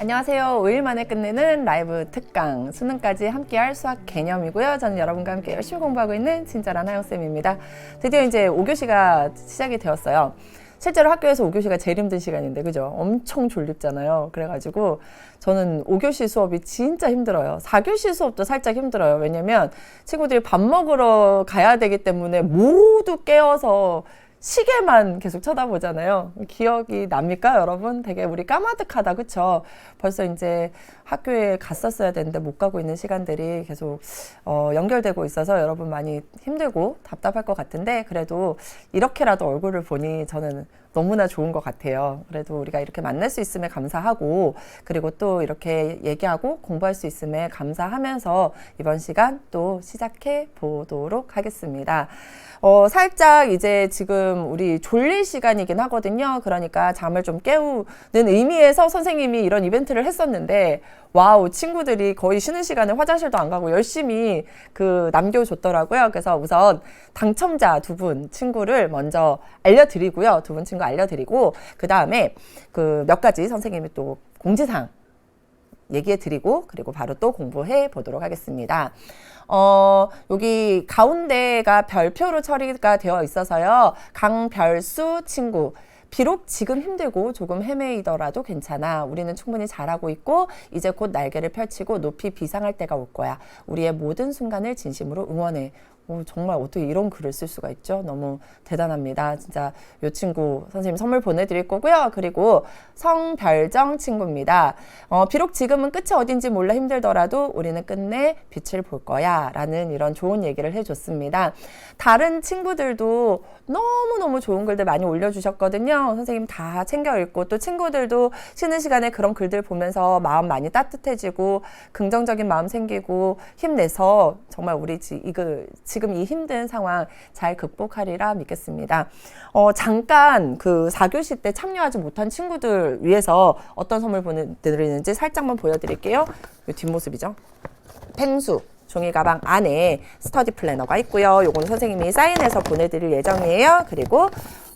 안녕하세요. 5일 만에 끝내는 라이브 특강 수능까지 함께할 수학 개념이고요. 저는 여러분과 함께 열심히 공부하고 있는 친절한 하영쌤입니다. 드디어 이제 5교시가 시작이 되었어요. 실제로 학교에서 5교시가 제일 힘든 시간인데 그죠? 엄청 졸립잖아요. 그래가지고 저는 5교시 수업이 진짜 힘들어요. 4교시 수업도 살짝 힘들어요. 왜냐면 친구들이 밥 먹으러 가야 되기 때문에 모두 깨어서 시계만 계속 쳐다보잖아요. 기억이 납니까, 여러분? 되게 우리 까마득하다, 그쵸? 벌써 이제 학교에 갔었어야 되는데 못 가고 있는 시간들이 계속 연결되고 있어서 여러분 많이 힘들고 답답할 것 같은데 그래도 이렇게라도 얼굴을 보니 저는 너무나 좋은 것 같아요. 그래도 우리가 이렇게 만날 수 있음에 감사하고 그리고 또 이렇게 얘기하고 공부할 수 있음에 감사하면서 이번 시간 또 시작해 보도록 하겠습니다. 살짝 이제 지금 우리 졸릴 시간이긴 하거든요. 그러니까 잠을 좀 깨우는 의미에서 선생님이 이런 이벤트를 했었는데 와우, 친구들이 거의 쉬는 시간에 화장실도 안 가고 열심히 남겨줬더라고요. 그래서 우선 당첨자 두 분 친구를 먼저 알려드리고요. 두 분 친구 알려드리고 그 다음에 몇 가지 선생님이 또 공지사항 얘기해드리고 그리고 바로 또 공부해 보도록 하겠습니다. 여기 가운데가 별표로 처리가 되어 있어서요. 강별수 친구. 비록 지금 힘들고 조금 헤매이더라도 괜찮아. 우리는 충분히 잘하고 있고 이제 곧 날개를 펼치고 높이 비상할 때가 올 거야. 우리의 모든 순간을 진심으로 응원해. 정말 어떻게 이런 글을 쓸 수가 있죠? 너무 대단합니다. 진짜 이 친구 선생님 선물 보내드릴 거고요. 그리고 성별정 친구입니다. 비록 지금은 끝이 어딘지 몰라 힘들더라도 우리는 끝내 빛을 볼 거야 라는 이런 좋은 얘기를 해줬습니다. 다른 친구들도 너무너무 좋은 글들 많이 올려주셨거든요. 선생님 다 챙겨 읽고 또 친구들도 쉬는 시간에 그런 글들 보면서 마음 많이 따뜻해지고 긍정적인 마음 생기고 힘내서 정말 우리 지금 이 힘든 상황 잘 극복하리라 믿겠습니다. 잠깐 4교시 때 참여하지 못한 친구들 위해서 어떤 선물 보내드리는지 살짝만 보여드릴게요. 이 뒷모습이죠. 펭수 종이 가방 안에 스터디 플래너가 있고요. 요거는 선생님이 사인해서 보내드릴 예정이에요. 그리고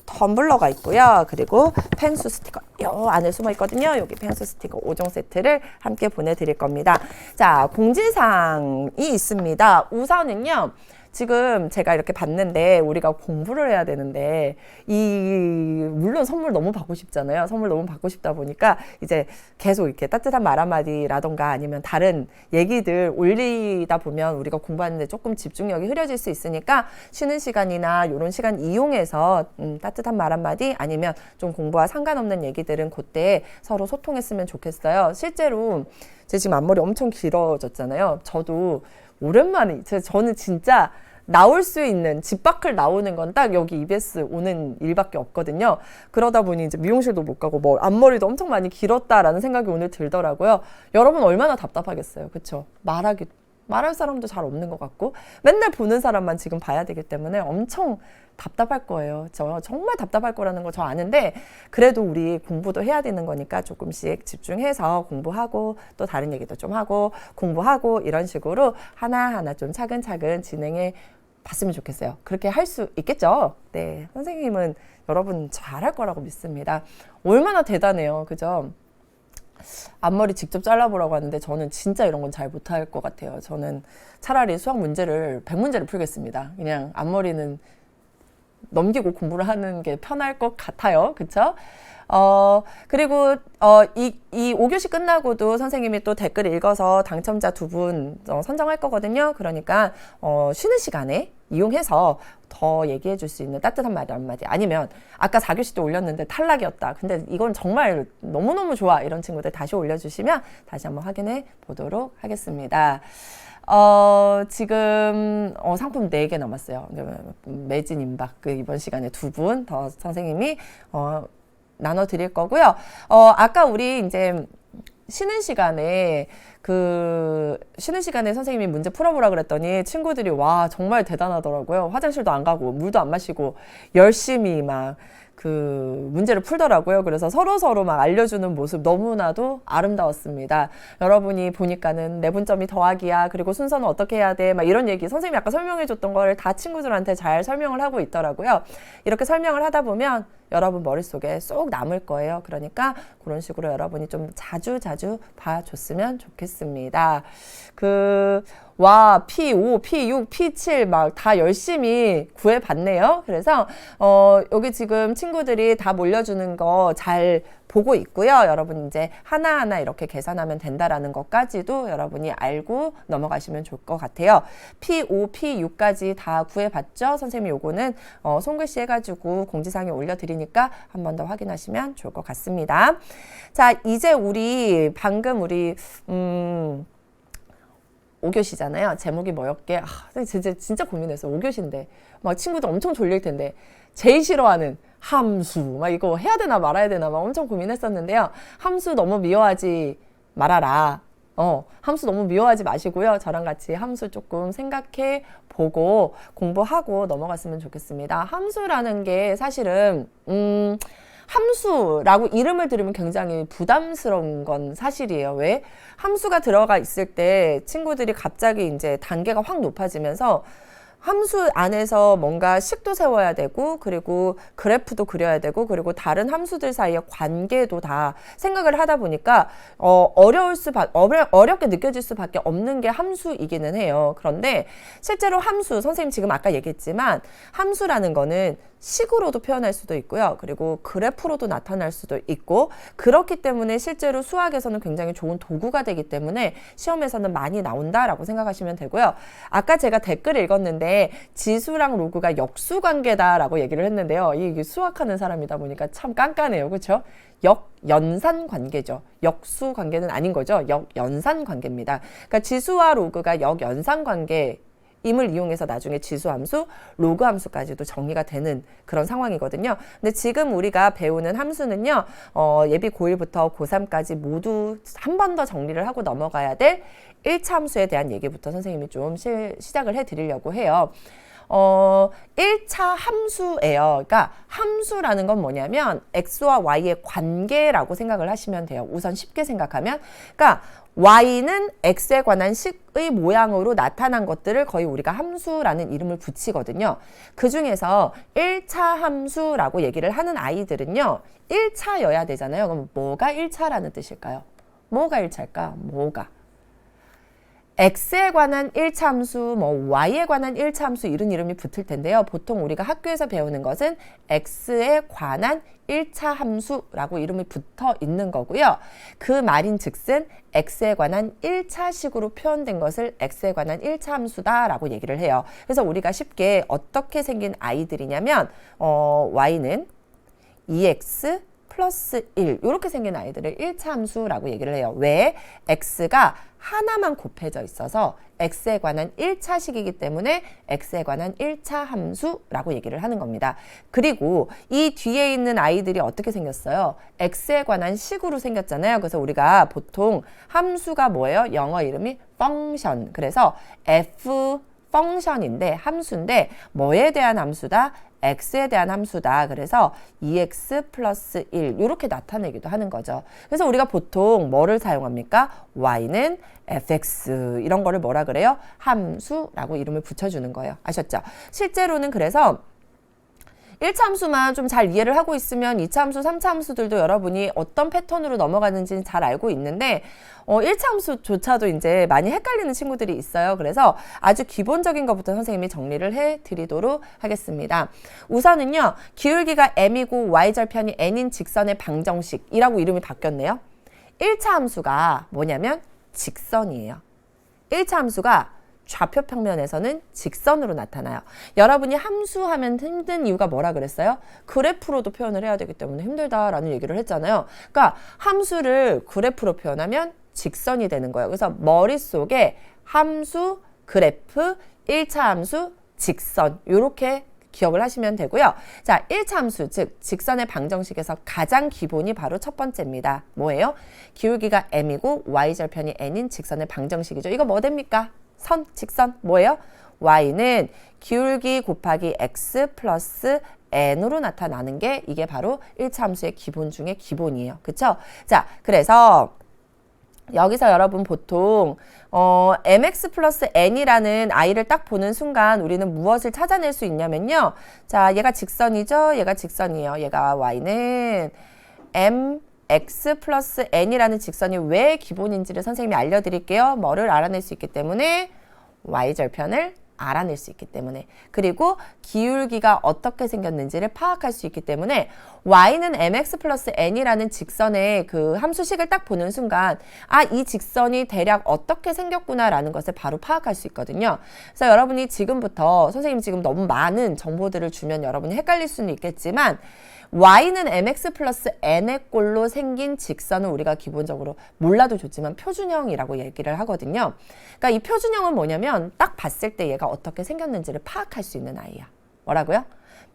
텀블러가 있고요. 그리고 펭수 스티커 요 안에 숨어 있거든요. 여기 펭수 스티커 5종 세트를 함께 보내드릴 겁니다. 자, 공지사항이 있습니다. 우선은요. 지금 제가 이렇게 봤는데 우리가 공부를 해야 되는데 물론 선물 너무 받고 싶잖아요. 선물 너무 받고 싶다 보니까 이제 계속 이렇게 따뜻한 말 한마디라던가 아니면 다른 얘기들 올리다 보면 우리가 공부하는데 조금 집중력이 흐려질 수 있으니까 쉬는 시간이나 이런 시간 이용해서 따뜻한 말 한마디 아니면 좀 공부와 상관없는 얘기들은 그때 서로 소통했으면 좋겠어요. 실제로 제 지금 앞머리 엄청 길어졌잖아요. 저도 오랜만에 저는 진짜 나올 수 있는 집 밖을 나오는 건 딱 여기 EBS 오는 일밖에 없거든요. 그러다 보니 이제 미용실도 못 가고 앞머리도 엄청 많이 길었다라는 생각이 오늘 들더라고요. 여러분 얼마나 답답하겠어요. 그쵸? 말할 사람도 잘 없는 것 같고 맨날 보는 사람만 지금 봐야 되기 때문에 엄청 답답할 거예요. 저 정말 답답할 거라는 거 저 아는데 그래도 우리 공부도 해야 되는 거니까 조금씩 집중해서 공부하고 또 다른 얘기도 좀 하고 공부하고 이런 식으로 하나하나 좀 차근차근 진행해 봤으면 좋겠어요. 그렇게 할 수 있겠죠? 네, 선생님은 여러분 잘할 거라고 믿습니다. 얼마나 대단해요. 그죠? 앞머리 직접 잘라보라고 하는데 저는 진짜 이런 건 잘 못할 것 같아요. 저는 차라리 수학 문제를 100문제를 풀겠습니다. 그냥 앞머리는 넘기고 공부를 하는 게 편할 것 같아요. 그쵸? 그리고 이 5교시 끝나고도 선생님이 또 댓글 읽어서 당첨자 두 분 선정할 거거든요. 그러니까 쉬는 시간에 이용해서 더 얘기해 줄 수 있는 따뜻한 말 한마디 아니면 아까 4교시 때 올렸는데 탈락이었다. 근데 이건 정말 너무너무 좋아. 이런 친구들 다시 올려주시면 다시 한번 확인해 보도록 하겠습니다. 지금 상품 4개 남았어요. 매진 임박 이번 시간에 2분 더 선생님이 나눠 드릴 거고요. 아까 우리 이제 쉬는 시간에 쉬는 시간에 선생님이 문제 풀어보라 그랬더니 친구들이 와, 정말 대단하더라고요. 화장실도 안 가고 물도 안 마시고 열심히 막 문제를 풀더라고요. 그래서 서로 막 알려주는 모습 너무나도 아름다웠습니다. 여러분이 보니까는 내분점이 더하기야. 그리고 순서는 어떻게 해야 돼. 막 이런 얘기 선생님이 아까 설명해 줬던 거를 다 친구들한테 잘 설명을 하고 있더라고요. 이렇게 설명을 하다 보면 여러분 머릿속에 쏙 남을 거예요. 그러니까 그런 식으로 여러분이 좀 자주 봐줬으면 좋겠습니다. P5, P6, P7 막 다 열심히 구해봤네요. 그래서 여기 지금 친구들이 다 몰려주는 거 잘 보고 있고요. 여러분 이제 하나하나 이렇게 계산하면 된다라는 것까지도 여러분이 알고 넘어가시면 좋을 것 같아요. P5, P6까지 다 구해봤죠? 선생님이 요거는 손글씨 해가지고 공지사항에 올려드리니까 한 번 더 확인하시면 좋을 것 같습니다. 자, 이제 방금 우리 5교시잖아요. 제목이 뭐였게? 진짜 고민했어요. 5교시인데 막 친구들 엄청 졸릴 텐데 제일 싫어하는 함수 막 이거 해야 되나 말아야 되나 막 엄청 고민했었는데요. 함수 너무 미워하지 말아라. 함수 너무 미워하지 마시고요. 저랑 같이 함수 조금 생각해 보고 공부하고 넘어갔으면 좋겠습니다. 함수라는 게 사실은 함수라고 이름을 들으면 굉장히 부담스러운 건 사실이에요. 왜? 함수가 들어가 있을 때 친구들이 갑자기 이제 단계가 확 높아지면서 함수 안에서 뭔가 식도 세워야 되고 그리고 그래프도 그려야 되고 그리고 다른 함수들 사이의 관계도 다 생각을 하다 보니까 어렵게 느껴질 수밖에 없는 게 함수이기는 해요. 그런데 실제로 함수, 선생님 지금 아까 얘기했지만 함수라는 거는 식으로도 표현할 수도 있고요. 그리고 그래프로도 나타날 수도 있고 그렇기 때문에 실제로 수학에서는 굉장히 좋은 도구가 되기 때문에 시험에서는 많이 나온다라고 생각하시면 되고요. 아까 제가 댓글 읽었는데 지수랑 로그가 역수관계다라고 얘기를 했는데요. 이게 수학하는 사람이다 보니까 참 깐깐해요. 그렇죠? 역연산 관계죠. 역수 관계는 아닌 거죠. 역연산 관계입니다. 그러니까 지수와 로그가 역연산 관계 임을 이용해서 나중에 지수함수, 로그 함수까지도 정의가 되는 그런 상황이거든요. 근데 지금 우리가 배우는 함수는요, 예비 고1부터 고3까지 모두 한 번 더 정리를 하고 넘어가야 될 1차 함수에 대한 얘기부터 선생님이 좀 시작을 해드리려고 해요. 1차 함수예요. 그러니까 함수라는 건 뭐냐면 x와 y의 관계라고 생각을 하시면 돼요. 우선 쉽게 생각하면. 그러니까 y는 x에 관한 식의 모양으로 나타난 것들을 거의 우리가 함수라는 이름을 붙이거든요. 그 중에서 1차 함수라고 얘기를 하는 아이들은요. 1차여야 되잖아요. 그럼 뭐가 1차라는 뜻일까요? 뭐가 1차일까? 뭐가? x에 관한 1차 함수, y에 관한 1차 함수 이런 이름이 붙을 텐데요. 보통 우리가 학교에서 배우는 것은 x에 관한 1차 함수라고 이름이 붙어 있는 거고요. 그 말인 즉슨 x에 관한 1차식으로 표현된 것을 x에 관한 1차 함수다라고 얘기를 해요. 그래서 우리가 쉽게 어떻게 생긴 아이들이냐면 y는 2x 플러스 1 이렇게 생긴 아이들을 1차 함수라고 얘기를 해요. 왜? x가 하나만 곱해져 있어서 x에 관한 1차식이기 때문에 x에 관한 1차 함수라고 얘기를 하는 겁니다. 그리고 이 뒤에 있는 아이들이 어떻게 생겼어요? x에 관한 식으로 생겼잖아요. 그래서 우리가 보통 함수가 뭐예요? 영어 이름이 펑션. 그래서 f 펑션인데 함수인데 뭐에 대한 함수다? x에 대한 함수다. 그래서 2x 플러스 1 이렇게 나타내기도 하는 거죠. 그래서 우리가 보통 뭐를 사용합니까? y는 fx 이런 거를 뭐라 그래요? 함수라고 이름을 붙여주는 거예요. 아셨죠? 실제로는 그래서 1차 함수만 좀 잘 이해를 하고 있으면 2차 함수, 3차 함수들도 여러분이 어떤 패턴으로 넘어가는지는 잘 알고 있는데 1차 함수조차도 이제 많이 헷갈리는 친구들이 있어요. 그래서 아주 기본적인 것부터 선생님이 정리를 해드리도록 하겠습니다. 우선은요. 기울기가 m이고 y절편이 n인 직선의 방정식이라고 이름이 바뀌었네요. 1차 함수가 뭐냐면 직선이에요. 1차 함수가 좌표 평면에서는 직선으로 나타나요. 여러분이 함수하면 힘든 이유가 뭐라 그랬어요? 그래프로도 표현을 해야 되기 때문에 힘들다라는 얘기를 했잖아요. 그러니까 함수를 그래프로 표현하면 직선이 되는 거예요. 그래서 머릿속에 함수, 그래프, 1차 함수, 직선 이렇게 기억을 하시면 되고요. 자, 1차 함수, 즉 직선의 방정식에서 가장 기본이 바로 첫 번째입니다. 뭐예요? 기울기가 m이고 y절편이 n인 직선의 방정식이죠. 이거 뭐 됩니까? 선, 직선, 뭐예요? y는 기울기 곱하기 x 플러스 n으로 나타나는 게 이게 바로 1차 함수의 기본 중에 기본이에요. 그쵸? 자, 그래서 여기서 여러분 보통 mx 플러스 n이라는 i를 딱 보는 순간 우리는 무엇을 찾아낼 수 있냐면요. 자, 얘가 직선이죠? 얘가 직선이에요. 얘가 y는 mx 플러스 n이라는 직선이 왜 기본인지를 선생님이 알려드릴게요. 뭐를 알아낼 수 있기 때문에 y절편을 알아낼 수 있기 때문에, 그리고 기울기가 어떻게 생겼는지를 파악할 수 있기 때문에 y는 mx 플러스 n이라는 직선의 그 함수식을 딱 보는 순간 아, 이 직선이 대략 어떻게 생겼구나라는 것을 바로 파악할 수 있거든요. 그래서 여러분이 지금부터 선생님 지금 너무 많은 정보들을 주면 여러분이 헷갈릴 수는 있겠지만 y는 mx 플러스 n의 꼴로 생긴 직선은 우리가 기본적으로 몰라도 좋지만 표준형이라고 얘기를 하거든요. 그러니까 이 표준형은 뭐냐면 딱 봤을 때 얘가 어떻게 생겼는지를 파악할 수 있는 아이야. 뭐라고요?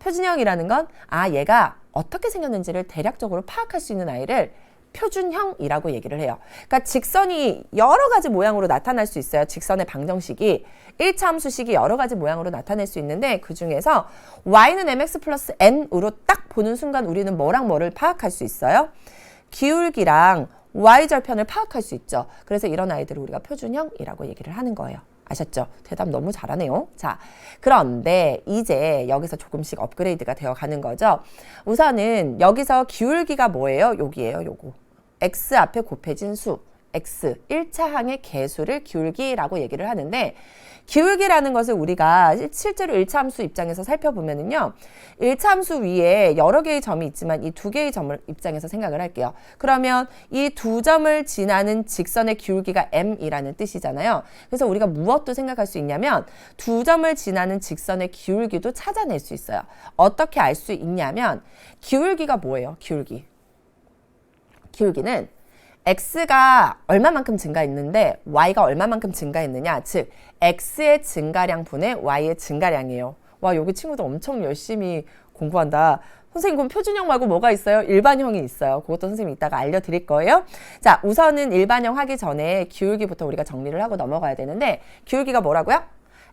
표준형이라는 건 아, 얘가 어떻게 생겼는지를 대략적으로 파악할 수 있는 아이를 표준형이라고 얘기를 해요. 그러니까 직선이 여러 가지 모양으로 나타날 수 있어요. 직선의 방정식이 1차 함수식이 여러 가지 모양으로 나타낼 수 있는데 그 중에서 y는 mx 플러스 n으로 딱 보는 순간 우리는 뭐랑 뭐를 파악할 수 있어요? 기울기랑 y절편을 파악할 수 있죠. 그래서 이런 아이들을 우리가 표준형이라고 얘기를 하는 거예요. 아셨죠? 대답 너무 잘하네요. 자, 그런데 이제 여기서 조금씩 업그레이드가 되어 가는 거죠. 우선은 여기서 기울기가 뭐예요? 여기예요, 요거. x 앞에 곱해진 수, x, 1차 항의 개수를 기울기라고 얘기를 하는데 기울기라는 것을 우리가 실제로 1차 함수 입장에서 살펴보면은요. 1차 함수 위에 여러 개의 점이 있지만 이 두 개의 점을 입장에서 생각을 할게요. 그러면 이 두 점을 지나는 직선의 기울기가 m이라는 뜻이잖아요. 그래서 우리가 무엇도 생각할 수 있냐면 두 점을 지나는 직선의 기울기도 찾아낼 수 있어요. 어떻게 알 수 있냐면 기울기가 뭐예요? 기울기. 기울기는 x가 얼마만큼 증가했는데 y가 얼마만큼 증가했느냐, 즉 x의 증가량 분의 y의 증가량이에요. 와, 여기 친구들 엄청 열심히 공부한다. 선생님, 그럼 표준형 말고 뭐가 있어요? 일반형이 있어요. 그것도 선생님이 이따가 알려드릴 거예요. 자, 우선은 일반형 하기 전에 기울기부터 우리가 정리를 하고 넘어가야 되는데 기울기가 뭐라고요?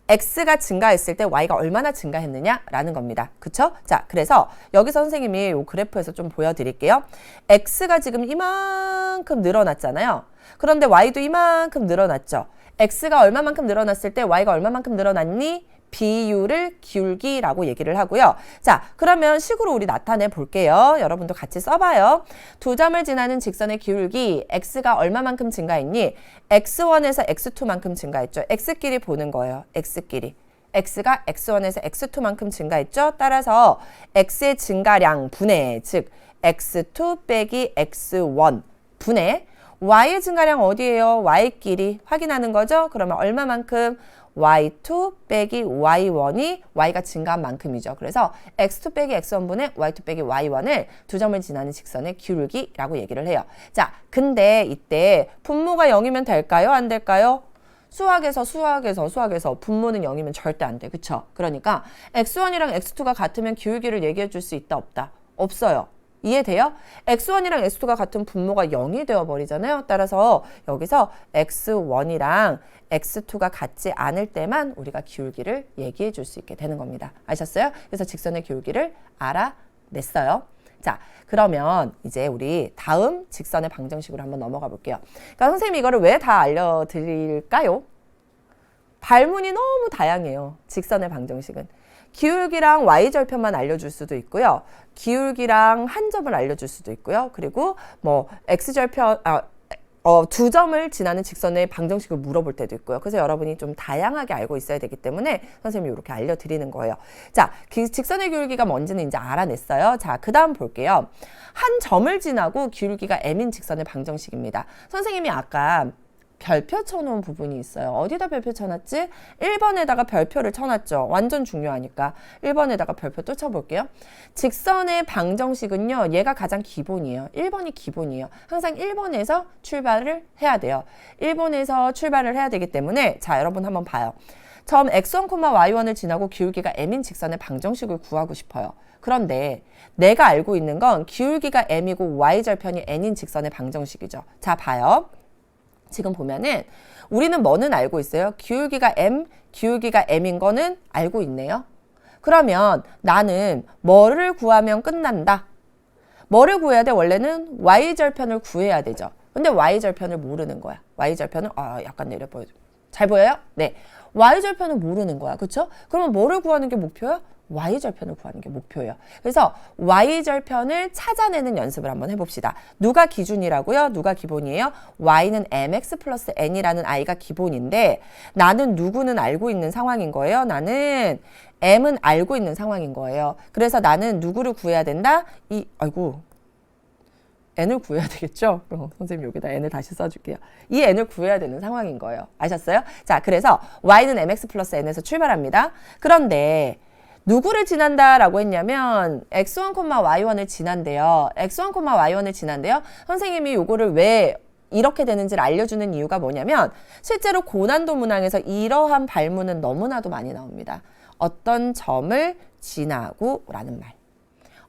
x가 증가했을 때 y가 얼마나 증가했느냐라는 겁니다. 그쵸? 자, 그래서 여기서 선생님이 이 그래프에서 좀 보여드릴게요. x가 지금 이만큼 늘어났잖아요. 그런데 y도 이만큼 늘어났죠. x가 얼마만큼 늘어났을 때 y가 얼마만큼 늘어났니? 비율을 기울기라고 얘기를 하고요. 자, 그러면 식으로 우리 나타내 볼게요. 여러분도 같이 써봐요. 두 점을 지나는 직선의 기울기 x가 얼마만큼 증가했니? x1에서 x2만큼 증가했죠. x끼리 보는 거예요. x끼리. x가 x1에서 x2만큼 증가했죠. 따라서 x의 증가량 분의, 즉 x2 빼기 x1 분의 y의 증가량 어디예요? y끼리 확인하는 거죠. 그러면 얼마만큼? y2 빼기 y1이 y가 증가한 만큼이죠. 그래서 x2 빼기 x1분의 y2 빼기 y1을 두 점을 지나는 직선의 기울기라고 얘기를 해요. 자, 근데 이때 분모가 0이면 될까요? 안 될까요? 수학에서 분모는 0이면 절대 안 돼. 그쵸? 그러니까 x1이랑 x2가 같으면 기울기를 얘기해 줄 수 있다, 없다? 없어요. 이해돼요? x1이랑 x2가 같은 분모가 0이 되어버리잖아요. 따라서 여기서 x1이랑 x2가 같지 않을 때만 우리가 기울기를 얘기해 줄 수 있게 되는 겁니다. 아셨어요? 그래서 직선의 기울기를 알아냈어요. 자, 그러면 이제 우리 다음 직선의 방정식으로 한번 넘어가 볼게요. 그러니까 선생님이 이거를 왜 다 알려드릴까요? 발문이 너무 다양해요. 직선의 방정식은. 기울기랑 y절편만 알려줄 수도 있고요. 기울기랑 한 점을 알려줄 수도 있고요. 그리고 뭐 x절편, 두 점을 지나는 직선의 방정식을 물어볼 때도 있고요. 그래서 여러분이 좀 다양하게 알고 있어야 되기 때문에 선생님이 이렇게 알려드리는 거예요. 자, 직선의 기울기가 뭔지는 이제 알아냈어요. 자, 그 다음 볼게요. 한 점을 지나고 기울기가 m인 직선의 방정식입니다. 선생님이 아까 별표 쳐놓은 부분이 있어요. 어디다 별표 쳐놨지? 1번에다가 별표를 쳐놨죠. 완전 중요하니까 1번에다가 별표 또 쳐볼게요. 직선의 방정식은요. 얘가 가장 기본이에요. 1번이 기본이에요. 항상 1번에서 출발을 해야 돼요. 1번에서 출발을 해야 되기 때문에 자, 여러분 한번 봐요. 점 x1, y1을 지나고 기울기가 m인 직선의 방정식을 구하고 싶어요. 그런데 내가 알고 있는 건 기울기가 m이고 y절편이 n인 직선의 방정식이죠. 자, 봐요. 지금 보면은 우리는 뭐는 알고 있어요? 기울기가 m인 거는 알고 있네요. 그러면 나는 뭐를 구하면 끝난다? 뭐를 구해야 돼? 원래는 y절편을 구해야 되죠. 근데 y절편을 모르는 거야. y절편을 약간 내려 보여줘. 잘 보여요? 네. y절편을 모르는 거야. 그렇죠? 그러면 뭐를 구하는 게 목표야? y절편을 구하는 게 목표예요. 그래서 y절편을 찾아내는 연습을 한번 해봅시다. 누가 기준이라고요? 누가 기본이에요? y는 mx 플러스 n이라는 i가 기본인데 나는 누구는 알고 있는 상황인 거예요. 나는 m은 알고 있는 상황인 거예요. 그래서 나는 누구를 구해야 된다? n을 구해야 되겠죠? 선생님 여기다 n을 다시 써줄게요. 이 n을 구해야 되는 상황인 거예요. 아셨어요? 자, 그래서 y는 mx 플러스 n에서 출발합니다. 그런데 누구를 지난다라고 했냐면 x1, y1을 지난대요. x1, y1을 지난대요. 선생님이 요거를 왜 이렇게 되는지를 알려주는 이유가 뭐냐면 실제로 고난도 문항에서 이러한 발문은 너무나도 많이 나옵니다. 어떤 점을 지나고 라는 말.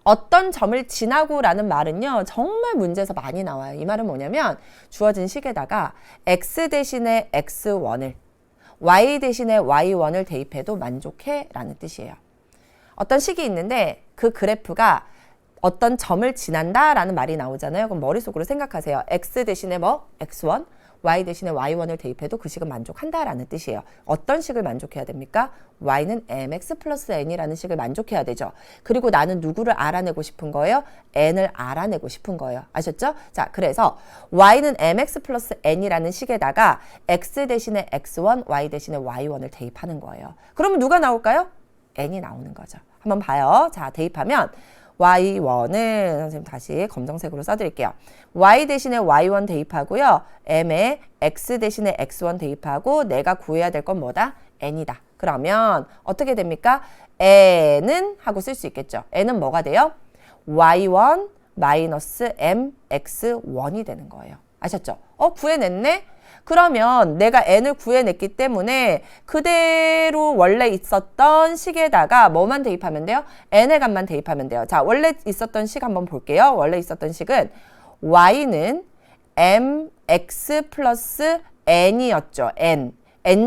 어떤 점을 지나고 라는 말은요. 정말 문제에서 많이 나와요. 이 말은 뭐냐면 주어진 식에다가 x 대신에 x1을 y 대신에 y1을 대입해도 만족해 라는 뜻이에요. 어떤 식이 있는데 그 그래프가 어떤 점을 지난다 라는 말이 나오잖아요. 그럼 머릿속으로 생각하세요. x 대신에 x1, y 대신에 y1을 대입해도 그 식은 만족한다 라는 뜻이에요. 어떤 식을 만족해야 됩니까? y는 mx 플러스 n이라는 식을 만족해야 되죠. 그리고 나는 누구를 알아내고 싶은 거예요? n을 알아내고 싶은 거예요. 아셨죠? 자, 그래서 y는 mx 플러스 n이라는 식에다가 x 대신에 x1, y 대신에 y1을 대입하는 거예요. 그러면 누가 나올까요? n이 나오는 거죠. 한번 봐요. 자, 대입하면 y1은 선생님 다시 검정색으로 써드릴게요. y 대신에 y1 대입하고요. m에 x 대신에 x1 대입하고 내가 구해야 될 건 뭐다? n이다. 그러면 어떻게 됩니까? n은 하고 쓸 수 있겠죠. n은 뭐가 돼요? y1 마이너스 mx1이 되는 거예요. 아셨죠? 구해냈네? 그러면 내가 n을 구해냈기 때문에 그대로 원래 있었던 식에다가 뭐만 대입하면 돼요? n의 값만 대입하면 돼요. 자, 원래 있었던 식 한번 볼게요. 원래 있었던 식은 y는 mx 플러스 n이었죠. n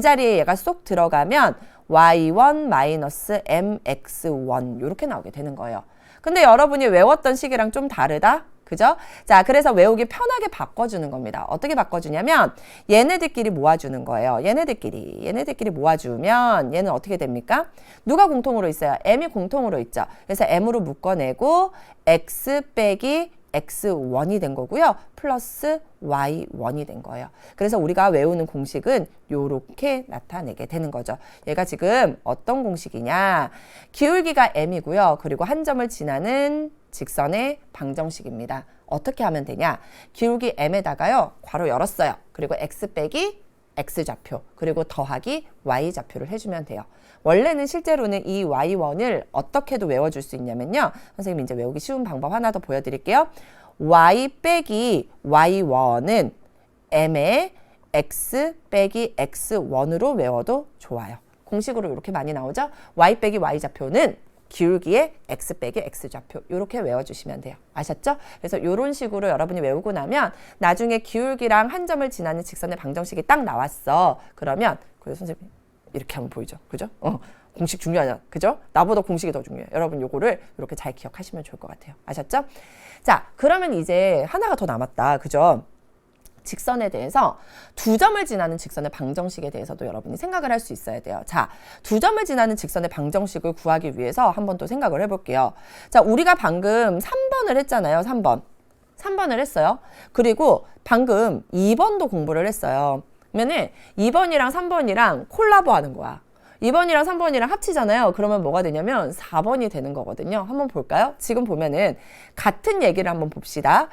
자리에 얘가 쏙 들어가면 y1 마이너스 mx1 이렇게 나오게 되는 거예요. 근데 여러분이 외웠던 식이랑 좀 다르다? 그죠? 자, 그래서 외우기 편하게 바꿔주는 겁니다. 어떻게 바꿔주냐면 얘네들끼리 모아주는 거예요. 얘네들끼리 모아주면 얘는 어떻게 됩니까? 누가 공통으로 있어요? m이 공통으로 있죠. 그래서 m으로 묶어내고 x 빼기 x1이 된 거고요. 플러스 y1이 된 거예요. 그래서 우리가 외우는 공식은 요렇게 나타내게 되는 거죠. 얘가 지금 어떤 공식이냐? 기울기가 m이고요. 그리고 한 점을 지나는 직선의 방정식입니다. 어떻게 하면 되냐? 기울기 m에다가요. 괄호 열었어요. 그리고 x 빼기 x좌표 그리고 더하기 y좌표를 해주면 돼요. 원래는 실제로는 이 y1을 어떻게도 외워줄 수 있냐면요. 선생님이 이제 외우기 쉬운 방법 하나 더 보여드릴게요. y 빼기 y1은 m의 x 빼기 x1으로 외워도 좋아요. 공식으로 이렇게 많이 나오죠. y 빼기 y좌표는 기울기의 x 빼기 x좌표 이렇게 외워주시면 돼요. 아셨죠? 그래서 이런 식으로 여러분이 외우고 나면 나중에 기울기랑 한 점을 지나는 직선의 방정식이 딱 나왔어. 그러면 그래서 선생님 이렇게 하면 보이죠? 그죠? 공식 중요하잖아. 그죠? 나보다 공식이 더 중요해요. 여러분 요거를 이렇게 잘 기억하시면 좋을 것 같아요. 아셨죠? 자, 그러면 이제 하나가 더 남았다. 그죠? 직선에 대해서 두 점을 지나는 직선의 방정식에 대해서도 여러분이 생각을 할 수 있어야 돼요. 자, 두 점을 지나는 직선의 방정식을 구하기 위해서 한번 또 생각을 해볼게요. 자, 우리가 방금 3번을 했잖아요. 3번을 했어요. 그리고 방금 2번도 공부를 했어요. 그러면은 2번이랑 3번이랑 콜라보 하는 거야. 2번이랑 3번이랑 합치잖아요. 그러면 뭐가 되냐면 4번이 되는 거거든요. 한번 볼까요? 지금 보면은 같은 얘기를 한번 봅시다.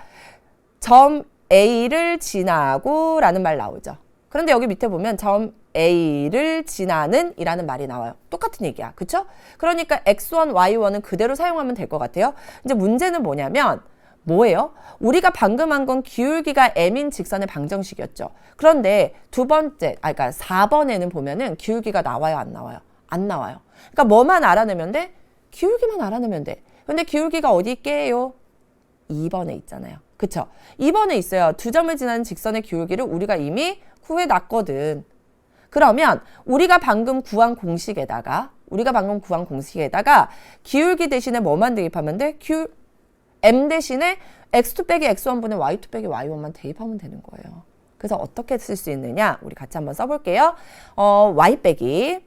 점 A를 지나고 라는 말 나오죠. 그런데 여기 밑에 보면 점 A를 지나는 이라는 말이 나와요. 똑같은 얘기야. 그쵸? 그러니까 x1, y1은 그대로 사용하면 될 것 같아요. 이제 문제는 뭐냐면 뭐예요? 우리가 방금 한 건 기울기가 m인 직선의 방정식이었죠. 그런데 두 번째, 그러니까 4번에는 보면은 기울기가 나와요, 안 나와요? 안 나와요. 그러니까 뭐만 알아내면 돼? 기울기만 알아내면 돼. 근데 기울기가 어디 있게요? 2번에 있잖아요. 그쵸? 2번에 있어요. 두 점을 지나는 직선의 기울기를 우리가 이미 구해놨거든. 그러면 우리가 방금 구한 공식에다가 기울기 대신에 뭐만 대입하면 돼? m 대신에 x2 빼기 x1분의 y2 빼기 y1만 대입하면 되는 거예요. 그래서 어떻게 쓸 수 있느냐? 우리 같이 한번 써볼게요. y 빼기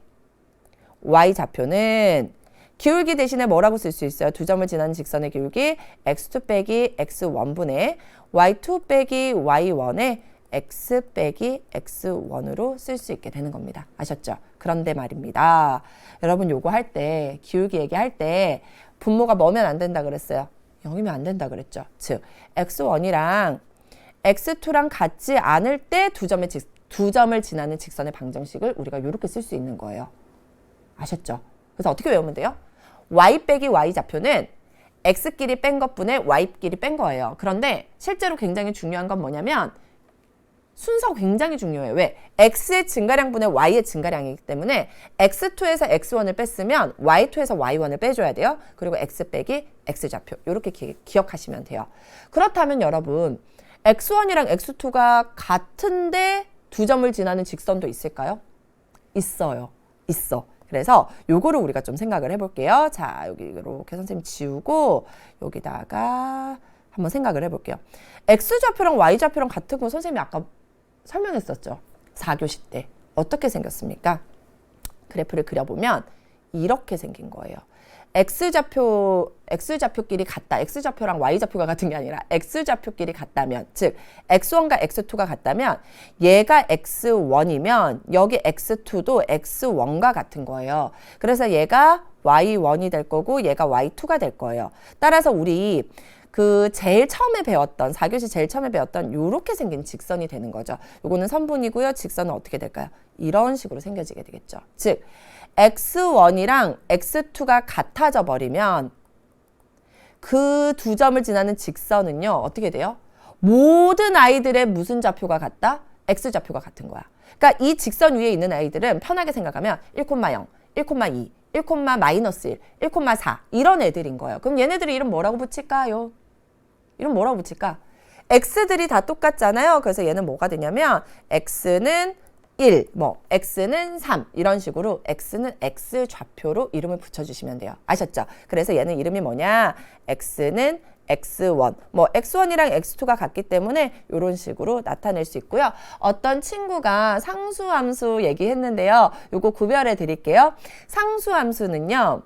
y 좌표는 기울기 대신에 뭐라고 쓸 수 있어요? 두 점을 지나는 직선의 기울기 x2 빼기 x1분의 y2 빼기 y1의 x 빼기 x1으로 쓸 수 있게 되는 겁니다. 아셨죠? 그런데 말입니다. 여러분 요거 할 때, 기울기 얘기할 때 분모가 뭐면 안 된다 그랬어요? 0이면 안 된다 그랬죠. 즉 x1이랑 x2랑 같지 않을 때 두 점을 지나는 직선의 방정식을 우리가 이렇게 쓸 수 있는 거예요. 아셨죠? 그래서 어떻게 외우면 돼요? y 빼기 y 좌표는 x끼리 뺀 것분에 y끼리 뺀 거예요. 그런데 실제로 굉장히 중요한 건 뭐냐면 순서 굉장히 중요해요. 왜? x의 증가량분의 y의 증가량이기 때문에 x2에서 x1을 뺐으면 y2에서 y1을 빼줘야 돼요. 그리고 x 빼기 x좌표 이렇게 기억하시면 돼요. 그렇다면 여러분 x1이랑 x2가 같은데 두 점을 지나는 직선도 있을까요? 있어요. 있어. 그래서 요거를 우리가 좀 생각을 해볼게요. 자, 여기 이렇게 선생님 지우고 여기다가 한번 생각을 해볼게요. x좌표랑 y좌표랑 같은 거 선생님이 아까 설명했었죠. 4교시 때. 어떻게 생겼습니까? 그래프를 그려보면 이렇게 생긴 거예요. x좌표끼리 같다. x좌표랑 y좌표가 같은 게 아니라 x좌표끼리 같다면, 즉 x1과 x2가 같다면 얘가 x1이면 여기 x2도 x1과 같은 거예요. 그래서 얘가 y1이 될 거고 얘가 y2가 될 거예요. 따라서 우리 그 제일 처음에 배웠던 4교시 제일 처음에 배웠던 요렇게 생긴 직선이 되는 거죠. 요거는 선분이고요. 직선은 어떻게 될까요? 이런 식으로 생겨지게 되겠죠. 즉 x1이랑 x2가 같아져 버리면 그 두 점을 지나는 직선은요. 어떻게 돼요? 모든 아이들의 무슨 좌표가 같다? x좌표가 같은 거야. 그러니까 이 직선 위에 있는 아이들은 편하게 생각하면 1,0, 1,2, 1,-1, 1,4 이런 애들인 거예요. 그럼 얘네들의 이름 뭐라고 붙일까요? 이름 뭐라고 붙일까? x들이 다 똑같잖아요. 그래서 얘는 뭐가 되냐면 x는 1, x는 3 이런 식으로 x는 x좌표로 이름을 붙여주시면 돼요. 아셨죠? 그래서 얘는 이름이 뭐냐? x는 x1, x1이랑 x2가 같기 때문에 이런 식으로 나타낼 수 있고요. 어떤 친구가 상수함수 얘기했는데요. 요거 구별해 드릴게요. 상수함수는요.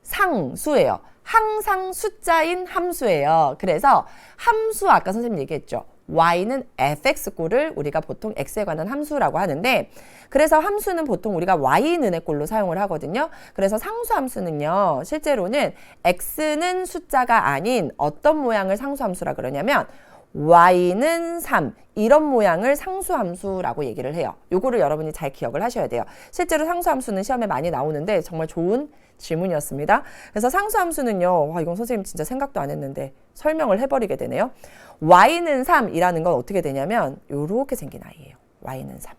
상수예요. 항상 숫자인 함수예요. 그래서 함수 아까 선생님 얘기했죠. y는 fx꼴을 우리가 보통 x에 관한 함수라고 하는데 그래서 함수는 보통 우리가 y는 꼴로 사용을 하거든요. 그래서 상수함수는요. 실제로는 x는 숫자가 아닌 어떤 모양을 상수함수라 그러냐면 y는 3 이런 모양을 상수함수라고 얘기를 해요. 요거를 여러분이 잘 기억을 하셔야 돼요. 실제로 상수함수는 시험에 많이 나오는데 정말 좋은 질문이었습니다. 그래서 상수함수는요. 와, 이건 선생님 진짜 생각도 안 했는데 설명을 해버리게 되네요. y는 3이라는 건 어떻게 되냐면 요렇게 생긴 아이예요. y는 3.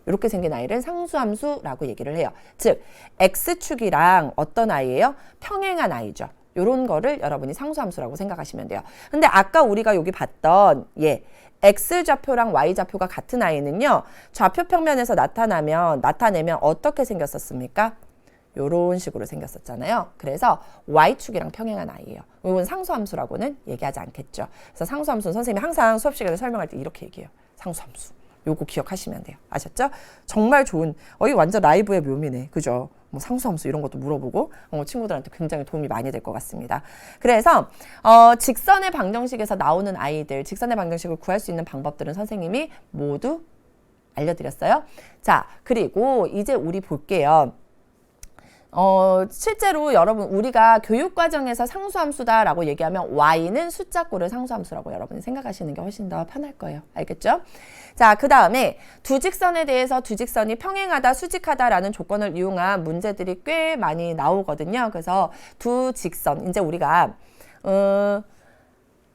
이렇게 생긴 아이를 상수함수라고 얘기를 해요. 즉 x축이랑 어떤 아이예요? 평행한 아이죠. 요런 거를 여러분이 상수함수라고 생각하시면 돼요. 근데 아까 우리가 여기 봤던 x좌표랑 y좌표가 같은 아이는요. 좌표 평면에서 나타내면 어떻게 생겼었습니까? 요런 식으로 생겼었잖아요. 그래서 y축이랑 평행한 아이예요. 이건 상수함수라고는 얘기하지 않겠죠. 그래서 상수함수는 선생님이 항상 수업 시간에 설명할 때 이렇게 얘기해요. 상수함수. 요거 기억하시면 돼요. 아셨죠? 정말 좋은, 이게 완전 라이브의 묘미네. 그죠? 상수함수 이런 것도 물어보고 친구들한테 굉장히 도움이 많이 될 것 같습니다. 그래서 직선의 방정식에서 나오는 아이들, 직선의 방정식을 구할 수 있는 방법들은 선생님이 모두 알려드렸어요. 자, 그리고 이제 우리 볼게요. 실제로 여러분 우리가 교육과정에서 상수함수다라고 얘기하면 y는 숫자꼴을 상수함수라고 여러분이 생각하시는 게 훨씬 더 편할 거예요. 알겠죠? 자, 그 다음에 두 직선에 대해서 두 직선이 평행하다, 수직하다라는 조건을 이용한 문제들이 꽤 많이 나오거든요. 그래서 두 직선, 이제 우리가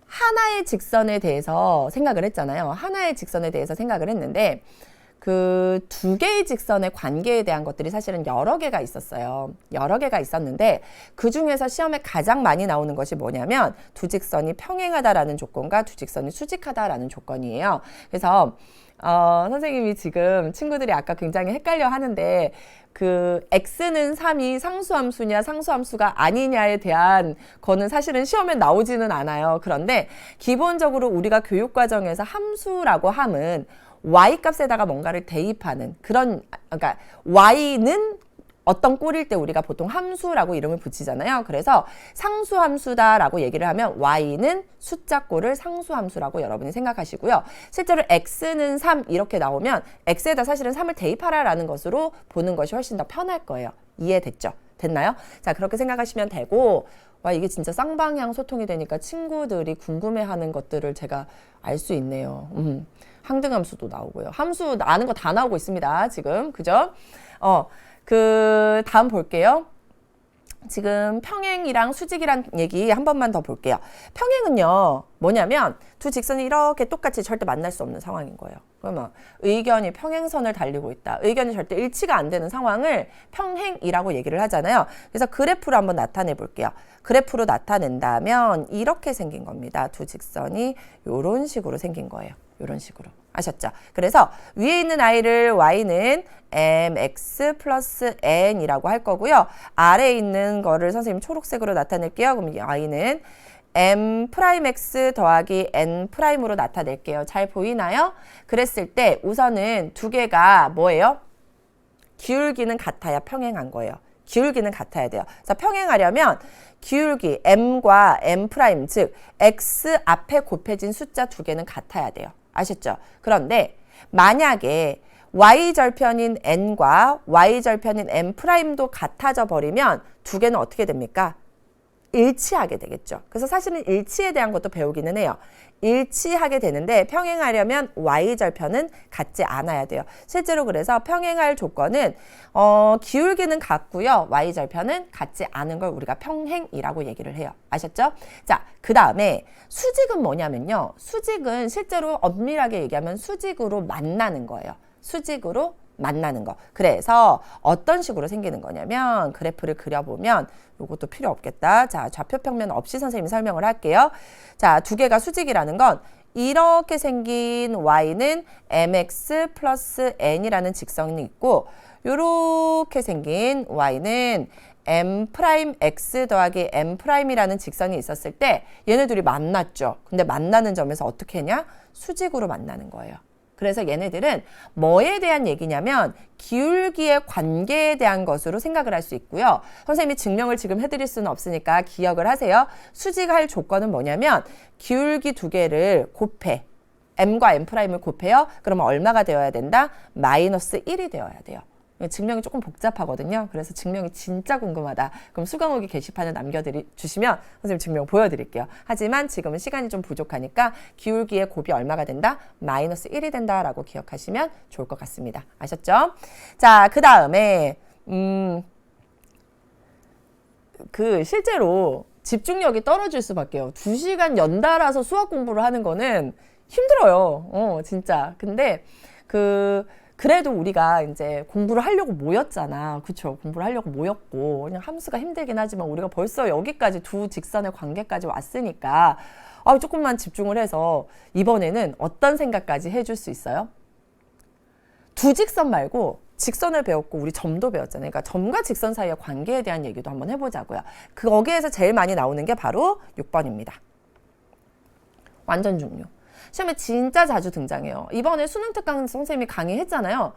하나의 직선에 대해서 생각을 했잖아요. 하나의 직선에 대해서 생각을 했는데 그 두 개의 직선의 관계에 대한 것들이 사실은 여러 개가 있었어요. 여러 개가 있었는데 그 중에서 시험에 가장 많이 나오는 것이 뭐냐면 두 직선이 평행하다라는 조건과 두 직선이 수직하다라는 조건이에요. 그래서 선생님이 지금 친구들이 아까 굉장히 헷갈려 하는데 그 x는 3이 상수함수냐 상수함수가 아니냐에 대한 거는 사실은 시험에 나오지는 않아요. 그런데 기본적으로 우리가 교육과정에서 함수라고 함은 y 값에다가 뭔가를 대입하는 그런, 그러니까 y는 어떤 꼴일 때 우리가 보통 함수라고 이름을 붙이잖아요. 그래서 상수함수다라고 얘기를 하면 y는 숫자 꼴을 상수함수라고 여러분이 생각하시고요. 실제로 x는 3 이렇게 나오면 x에다 사실은 3을 대입하라라는 것으로 보는 것이 훨씬 더 편할 거예요. 이해됐죠? 됐나요? 자, 그렇게 생각하시면 되고, 와, 이게 진짜 쌍방향 소통이 되니까 친구들이 궁금해하는 것들을 제가 알 수 있네요. 항등함수도 나오고요. 함수 아는 거 다 나오고 있습니다. 지금. 그죠? 그 다음 볼게요. 지금 평행이랑 수직이란 얘기 한 번만 더 볼게요. 평행은요, 뭐냐면 두 직선이 이렇게 똑같이 절대 만날 수 없는 상황인 거예요. 그러면 의견이 평행선을 달리고 있다. 의견이 절대 일치가 안 되는 상황을 평행이라고 얘기를 하잖아요. 그래서 그래프로 한번 나타내 볼게요. 그래프로 나타낸다면 이렇게 생긴 겁니다. 두 직선이 이런 식으로 생긴 거예요. 이런 식으로. 아셨죠? 그래서 위에 있는 i를 y는 mx 플러스 n이라고 할 거고요. 아래에 있는 거를 선생님 초록색으로 나타낼게요. 그럼 y는 m'x 더하기 n'으로 나타낼게요. 잘 보이나요? 그랬을 때 우선은 두 개가 뭐예요? 기울기는 같아야 평행한 거예요. 기울기는 같아야 돼요. 자, 평행하려면 기울기 m과 m', 즉 x 앞에 곱해진 숫자 두 개는 같아야 돼요. 아셨죠? 그런데 만약에 y절편인 n과 y절편인 m'도 같아져 버리면 두 개는 어떻게 됩니까? 일치하게 되겠죠. 그래서 사실은 일치에 대한 것도 배우기는 해요. 일치하게 되는데 평행하려면 y절편은 같지 않아야 돼요. 실제로 그래서 평행할 조건은 기울기는 같고요. y절편은 같지 않은 걸 우리가 평행이라고 얘기를 해요. 아셨죠? 자, 그 다음에 수직은 뭐냐면요. 수직은 실제로 엄밀하게 얘기하면 수직으로 만나는 거예요. 수직으로 만나는 거. 그래서 어떤 식으로 생기는 거냐면 그래프를 그려보면 이것도 필요 없겠다. 자, 좌표 평면 없이 선생님이 설명을 할게요. 자, 두 개가 수직이라는 건 이렇게 생긴 y는 mx 플러스 n이라는 직선이 있고 이렇게 생긴 y는 m'x 더하기 m'이라는 직선이 있었을 때 얘네 둘이 만났죠. 근데 만나는 점에서 어떻게 했냐? 수직으로 만나는 거예요. 그래서 얘네들은 뭐에 대한 얘기냐면 기울기의 관계에 대한 것으로 생각을 할 수 있고요. 선생님이 증명을 지금 해드릴 수는 없으니까 기억을 하세요. 수직할 조건은 뭐냐면 기울기 두 개를 곱해. m과 m'을 곱해요. 그러면 얼마가 되어야 된다? 마이너스 1이 되어야 돼요. 증명이 조금 복잡하거든요. 그래서 증명이 진짜 궁금하다. 그럼 수강후기 게시판에 남겨주시면 선생님 증명 보여드릴게요. 하지만 지금은 시간이 좀 부족하니까 기울기의 곱이 얼마가 된다? 마이너스 1이 된다라고 기억하시면 좋을 것 같습니다. 아셨죠? 자, 그 다음에 실제로 집중력이 떨어질 수밖에요. 2시간 연달아서 수학 공부를 하는 거는 힘들어요. 진짜. 근데 그래도 우리가 이제 공부를 하려고 모였잖아. 그쵸? 공부를 하려고 모였고, 그냥 함수가 힘들긴 하지만 우리가 벌써 여기까지 두 직선의 관계까지 왔으니까, 조금만 집중을 해서 이번에는 어떤 생각까지 해줄 수 있어요? 두 직선 말고 직선을 배웠고 우리 점도 배웠잖아요. 그러니까 점과 직선 사이의 관계에 대한 얘기도 한번 해보자고요. 거기에서 제일 많이 나오는 게 바로 6번입니다. 완전 중요. 시험에 진짜 자주 등장해요. 이번에 수능 특강 선생님이 강의했잖아요.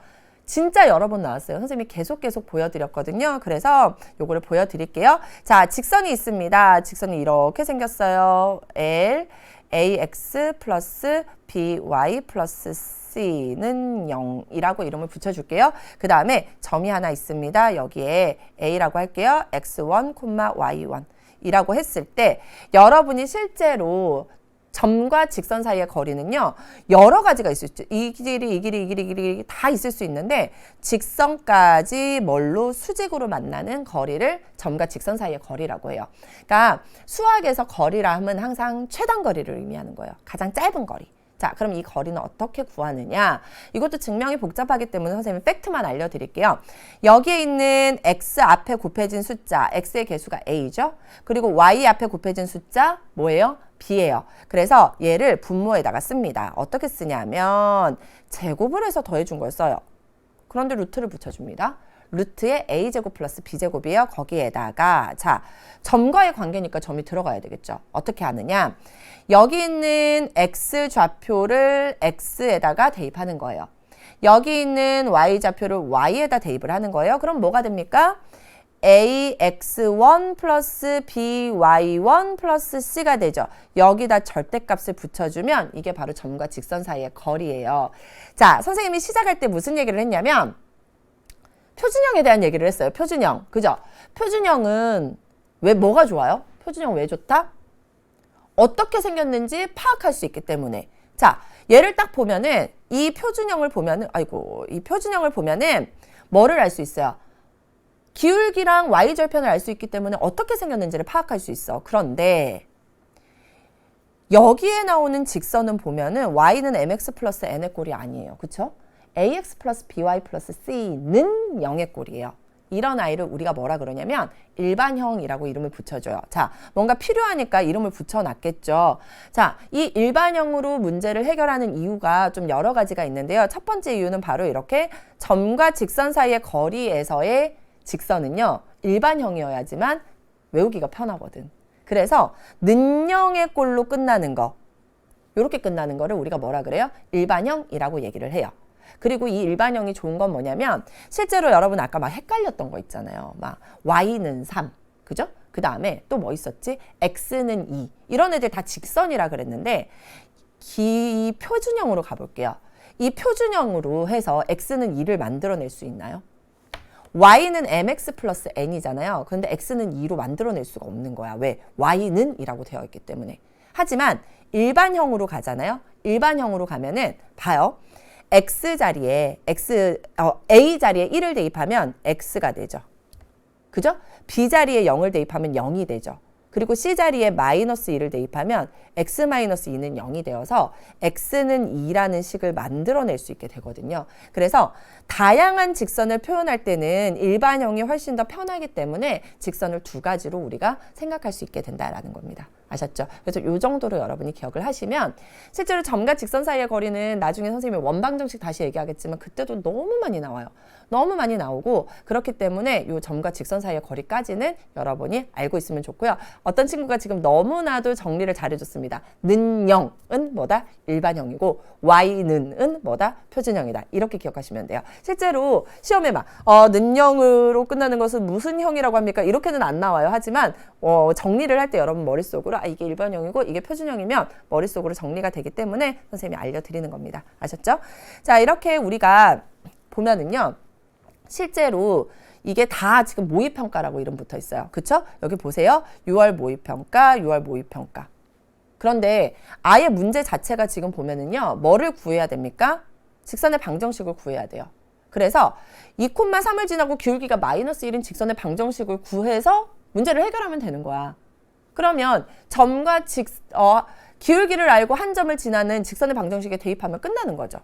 진짜 여러 번 나왔어요. 선생님이 계속 보여드렸거든요. 그래서 요거를 보여드릴게요. 자, 직선이 있습니다. 직선이 이렇게 생겼어요. L, AX 플러스 BY 플러스 C는 0이라고 이름을 붙여줄게요. 그 다음에 점이 하나 있습니다. 여기에 A라고 할게요. X1, Y1 이라고 했을 때 여러분이 실제로 점과 직선 사이의 거리는요, 여러 가지가 있을 수 있죠. 이 길이, 이 길이, 이 길이, 이 길이 다 있을 수 있는데, 직선까지 뭘로 수직으로 만나는 거리를 점과 직선 사이의 거리라고 해요. 그러니까 수학에서 거리라 하면 항상 최단 거리를 의미하는 거예요. 가장 짧은 거리. 자, 그럼 이 거리는 어떻게 구하느냐? 이것도 증명이 복잡하기 때문에 선생님이 팩트만 알려드릴게요. 여기에 있는 x 앞에 곱해진 숫자, x의 개수가 a죠. 그리고 y 앞에 곱해진 숫자 뭐예요? b예요. 그래서 얘를 분모에다가 씁니다. 어떻게 쓰냐면 제곱을 해서 더해준 걸 써요. 그런데 루트를 붙여줍니다. 루트에 a제곱 플러스 b제곱이에요. 거기에다가 자, 점과의 관계니까 점이 들어가야 되겠죠. 어떻게 하느냐? 여기 있는 x 좌표를 x에다가 대입하는 거예요. 여기 있는 y 좌표를 y에다 대입을 하는 거예요. 그럼 뭐가 됩니까? ax1 플러스 by1 플러스 c가 되죠. 여기다 절대값을 붙여주면 이게 바로 점과 직선 사이의 거리예요. 자, 선생님이 시작할 때 무슨 얘기를 했냐면 표준형에 대한 얘기를 했어요. 표준형. 그죠? 표준형은 왜 뭐가 좋아요? 표준형 왜 좋다? 어떻게 생겼는지 파악할 수 있기 때문에. 자, 얘를 딱 보면은 이 표준형을 보면은 뭐를 알 수 있어요? 기울기랑 y절편을 알 수 있기 때문에 어떻게 생겼는지를 파악할 수 있어. 그런데 여기에 나오는 직선은 보면은 y는 mx 플러스 n의 꼴이 아니에요. 그쵸? ax 플러스 by 플러스 c는 0의 꼴이에요. 이런 아이를 우리가 뭐라 그러냐면 일반형이라고 이름을 붙여줘요. 자, 뭔가 필요하니까 이름을 붙여놨겠죠. 자, 이 일반형으로 문제를 해결하는 이유가 좀 여러 가지가 있는데요. 첫 번째 이유는 바로 이렇게 점과 직선 사이의 거리에서의 직선은요, 일반형이어야지만 외우기가 편하거든. 그래서 는형의 꼴로 끝나는 거, 이렇게 끝나는 거를 우리가 뭐라 그래요? 일반형이라고 얘기를 해요. 그리고 이 일반형이 좋은 건 뭐냐면 실제로 여러분 아까 막 헷갈렸던 거 있잖아요. 막 y는 3, 그죠? 그 다음에 또 뭐 있었지? x는 2. 이런 애들 다 직선이라 그랬는데 이 표준형으로 가볼게요. 이 표준형으로 해서 x는 2를 만들어낼 수 있나요? y는 mx 플러스 n이잖아요. 그런데 x는 2로 만들어낼 수가 없는 거야. 왜? y는 이라고 되어 있기 때문에. 하지만 일반형으로 가잖아요. 일반형으로 가면은 봐요. x 자리에 a 자리에 1을 대입하면 x가 되죠. 그죠? b 자리에 0을 대입하면 0이 되죠. 그리고 c 자리에 마이너스 2를 대입하면 x 마이너스 2는 0이 되어서 x는 2라는 식을 만들어낼 수 있게 되거든요. 그래서 다양한 직선을 표현할 때는 일반형이 훨씬 더 편하기 때문에 직선을 두 가지로 우리가 생각할 수 있게 된다라는 겁니다. 아셨죠? 그래서 이 정도로 여러분이 기억을 하시면 실제로 점과 직선 사이의 거리는 나중에 선생님이 원방정식 다시 얘기하겠지만 그때도 너무 많이 나와요. 너무 많이 나오고 그렇기 때문에 이 점과 직선 사이의 거리까지는 여러분이 알고 있으면 좋고요. 어떤 친구가 지금 너무나도 정리를 잘해줬습니다. 는형은 뭐다? 일반형이고 y는 뭐다? 표준형이다. 이렇게 기억하시면 돼요. 실제로 시험에 막 는형으로 끝나는 것은 무슨 형이라고 합니까? 이렇게는 안 나와요. 하지만 정리를 할 때 여러분 머릿속으로 이게 일반형이고 이게 표준형이면 머릿속으로 정리가 되기 때문에 선생님이 알려드리는 겁니다. 아셨죠? 자, 이렇게 우리가 보면은요. 실제로 이게 다 지금 모의평가라고 이름 붙어 있어요. 그쵸? 여기 보세요. 6월 모의평가, 6월 모의평가. 그런데 아예 문제 자체가 지금 보면은요. 뭐를 구해야 됩니까? 직선의 방정식을 구해야 돼요. 그래서 2,3을 지나고 기울기가 마이너스 1인 직선의 방정식을 구해서 문제를 해결하면 되는 거야. 그러면 점과 기울기를 알고 한 점을 지나는 직선의 방정식에 대입하면 끝나는 거죠.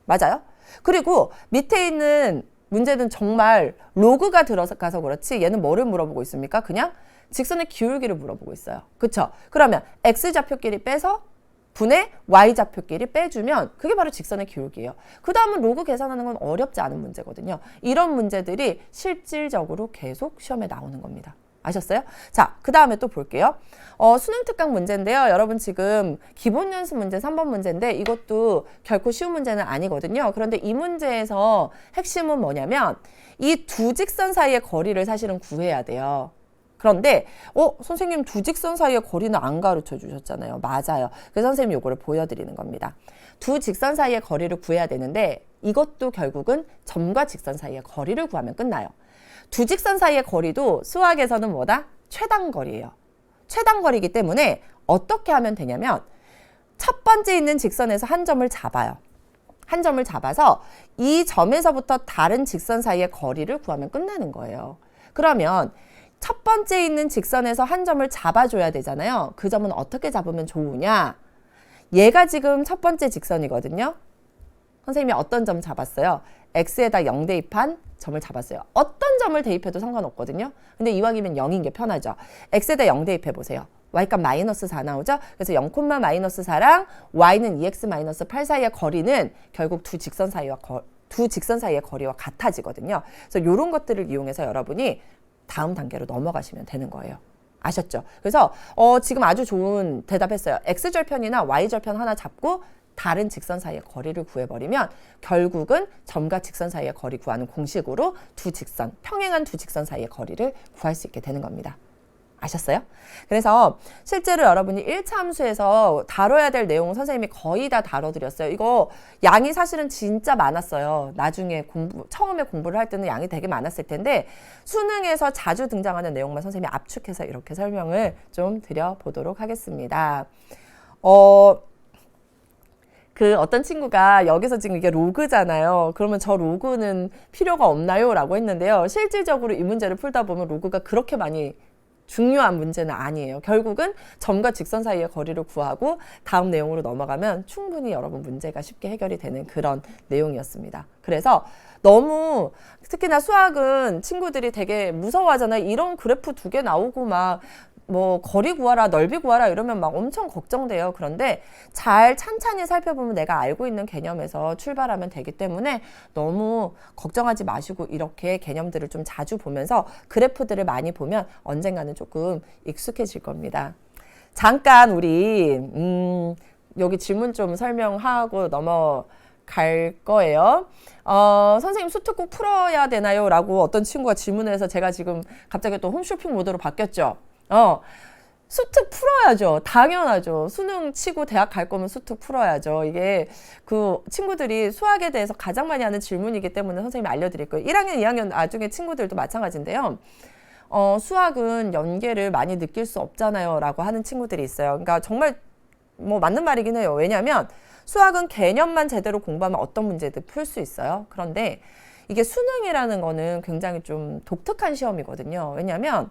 맞아요? 그리고 밑에 있는 문제는 정말 로그가 들어가서 그렇지 얘는 뭐를 물어보고 있습니까? 그냥 직선의 기울기를 물어보고 있어요. 그쵸? 그러면 x좌표끼리 빼서 분의 y좌표끼리 빼주면 그게 바로 직선의 기울기예요. 그 다음은 로그 계산하는 건 어렵지 않은 문제거든요. 이런 문제들이 실질적으로 계속 시험에 나오는 겁니다. 아셨어요? 자, 그 다음에 또 볼게요. 수능 특강 문제인데요. 여러분 지금 기본 연습 문제 3번 문제인데 이것도 결코 쉬운 문제는 아니거든요. 그런데 이 문제에서 핵심은 뭐냐면 이 두 직선 사이의 거리를 사실은 구해야 돼요. 그런데 선생님 두 직선 사이의 거리는 안 가르쳐 주셨잖아요. 맞아요. 그래서 선생님이 이거를 보여드리는 겁니다. 두 직선 사이의 거리를 구해야 되는데 이것도 결국은 점과 직선 사이의 거리를 구하면 끝나요. 두 직선 사이의 거리도 수학에서는 뭐다? 최단거리예요. 최단거리이기 때문에 어떻게 하면 되냐면 첫 번째 있는 직선에서 한 점을 잡아요. 한 점을 잡아서 이 점에서부터 다른 직선 사이의 거리를 구하면 끝나는 거예요. 그러면 첫 번째 있는 직선에서 한 점을 잡아줘야 되잖아요. 그 점은 어떻게 잡으면 좋으냐? 얘가 지금 첫 번째 직선이거든요. 선생님이 어떤 점 잡았어요? x에다 0 대입한 점을 잡았어요. 어떤 점을 대입해도 상관없거든요. 근데 이왕이면 0인 게 편하죠. x에다 0 대입해 보세요. y값 마이너스 4 나오죠? 그래서 0, 마이너스 4랑 y는 2x 마이너스 8 사이의 거리는 결국 두 직선 사이의 거리와 같아지거든요. 그래서 이런 것들을 이용해서 여러분이 다음 단계로 넘어가시면 되는 거예요. 아셨죠? 그래서 지금 아주 좋은 대답했어요. x절편이나 y절편 하나 잡고 다른 직선 사이의 거리를 구해버리면 결국은 점과 직선 사이의 거리 구하는 공식으로 평행한 두 직선 사이의 거리를 구할 수 있게 되는 겁니다. 아셨어요? 그래서 실제로 여러분이 1차 함수에서 다뤄야 될 내용은 선생님이 거의 다 다뤄드렸어요. 이거 양이 사실은 진짜 많았어요. 나중에 처음에 공부를 할 때는 양이 되게 많았을 텐데 수능에서 자주 등장하는 내용만 선생님이 압축해서 이렇게 설명을 좀 드려보도록 하겠습니다. 어떤 친구가 여기서 지금 이게 로그잖아요. 그러면 저 로그는 필요가 없나요? 라고 했는데요. 실질적으로 이 문제를 풀다 보면 로그가 그렇게 많이 중요한 문제는 아니에요. 결국은 점과 직선 사이의 거리를 구하고 다음 내용으로 넘어가면 충분히 여러분 문제가 쉽게 해결이 되는 그런 내용이었습니다. 그래서 너무 특히나 수학은 친구들이 되게 무서워하잖아요. 이런 그래프 2개 나오고 막 거리 구하라, 넓이 구하라 이러면 막 엄청 걱정돼요. 그런데 잘 찬찬히 살펴보면 내가 알고 있는 개념에서 출발하면 되기 때문에 너무 걱정하지 마시고 이렇게 개념들을 좀 자주 보면서 그래프들을 많이 보면 언젠가는 조금 익숙해질 겁니다. 잠깐 우리 여기 질문 좀 설명하고 넘어갈 거예요. 선생님 수특 꼭 풀어야 되나요? 라고 어떤 친구가 질문해서 제가 지금 갑자기 또 홈쇼핑 모드로 바뀌었죠. 수특 풀어야죠. 당연하죠. 수능 치고 대학 갈 거면 수특 풀어야죠. 이게 그 친구들이 수학에 대해서 가장 많이 하는 질문이기 때문에 선생님이 알려드릴 거예요. 1학년, 2학년 나중에 친구들도 마찬가지인데요. 수학은 연계를 많이 느낄 수 없잖아요. 라고 하는 친구들이 있어요. 그러니까 정말 맞는 말이긴 해요. 왜냐하면 수학은 개념만 제대로 공부하면 어떤 문제든 풀 수 있어요. 그런데 이게 수능이라는 거는 굉장히 좀 독특한 시험이거든요. 왜냐하면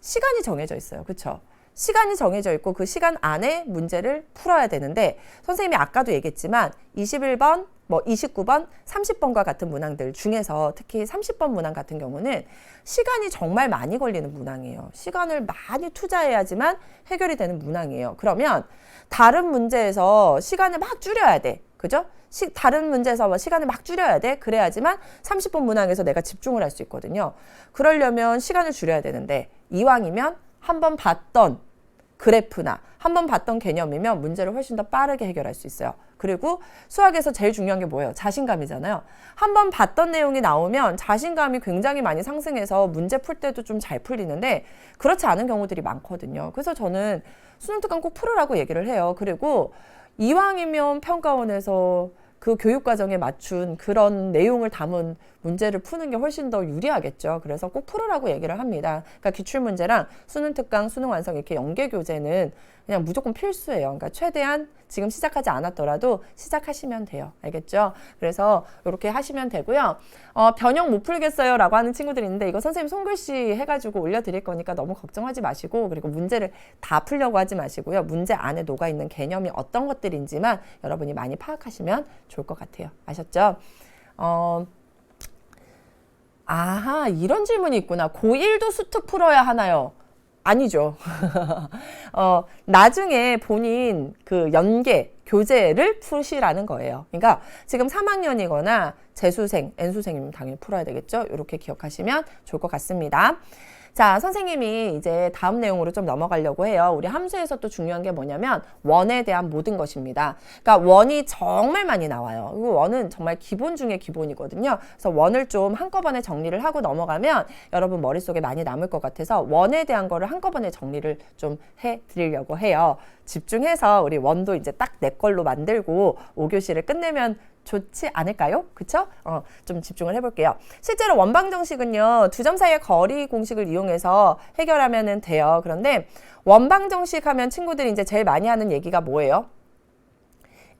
시간이 정해져 있어요. 그렇죠? 시간이 정해져 있고 그 시간 안에 문제를 풀어야 되는데 선생님이 아까도 얘기했지만 21번, 29번, 30번과 같은 문항들 중에서 특히 30번 문항 같은 경우는 시간이 정말 많이 걸리는 문항이에요. 시간을 많이 투자해야지만 해결이 되는 문항이에요. 그러면 다른 문제에서 시간을 막 줄여야 돼. 그죠? 다른 문제에서 시간을 막 줄여야 돼. 그래야지만 30번 문항에서 내가 집중을 할 수 있거든요. 그러려면 시간을 줄여야 되는데 이왕이면 한번 봤던 그래프나 한번 봤던 개념이면 문제를 훨씬 더 빠르게 해결할 수 있어요. 그리고 수학에서 제일 중요한 게 뭐예요? 자신감이잖아요. 한번 봤던 내용이 나오면 자신감이 굉장히 많이 상승해서 문제 풀 때도 좀 잘 풀리는데 그렇지 않은 경우들이 많거든요. 그래서 저는 수능 특강 꼭 풀으라고 얘기를 해요. 그리고 이왕이면 평가원에서 그 교육과정에 맞춘 그런 내용을 담은 문제를 푸는 게 훨씬 더 유리하겠죠. 그래서 꼭 풀으라고 얘기를 합니다. 그러니까 기출문제랑 수능 특강, 수능 완성 이렇게 연계 교재는 그냥 무조건 필수예요. 그러니까 최대한 지금 시작하지 않았더라도 시작하시면 돼요. 알겠죠? 그래서 이렇게 하시면 되고요. 변형 못 풀겠어요 라고 하는 친구들이 있는데 이거 선생님 손글씨 해가지고 올려드릴 거니까 너무 걱정하지 마시고 그리고 문제를 다 풀려고 하지 마시고요. 문제 안에 녹아있는 개념이 어떤 것들인지만 여러분이 많이 파악하시면 좋을 것 같아요. 아셨죠? 아하, 이런 질문이 있구나. 고1도 수특 풀어야 하나요? 아니죠. 나중에 본인 그 연계, 교재를 푸시라는 거예요. 그러니까 지금 3학년이거나 재수생, N수생이면 당연히 풀어야 되겠죠. 이렇게 기억하시면 좋을 것 같습니다. 자, 선생님이 이제 다음 내용으로 좀 넘어가려고 해요. 우리 함수에서 또 중요한 게 뭐냐면 원에 대한 모든 것입니다. 그러니까 원이 정말 많이 나와요. 그리고 원은 정말 기본 중에 기본이거든요. 그래서 원을 좀 한꺼번에 정리를 하고 넘어가면 여러분 머릿속에 많이 남을 것 같아서 원에 대한 거를 한꺼번에 정리를 좀 해드리려고 해요. 집중해서 우리 원도 이제 딱 내 걸로 만들고 5교시를 끝내면 좋지 않을까요? 그쵸? 좀 집중을 해볼게요. 실제로 원방정식은요, 두 점 사이의 거리 공식을 이용해서 해결하면 돼요. 그런데 원방정식 하면 친구들이 이제 제일 많이 하는 얘기가 뭐예요?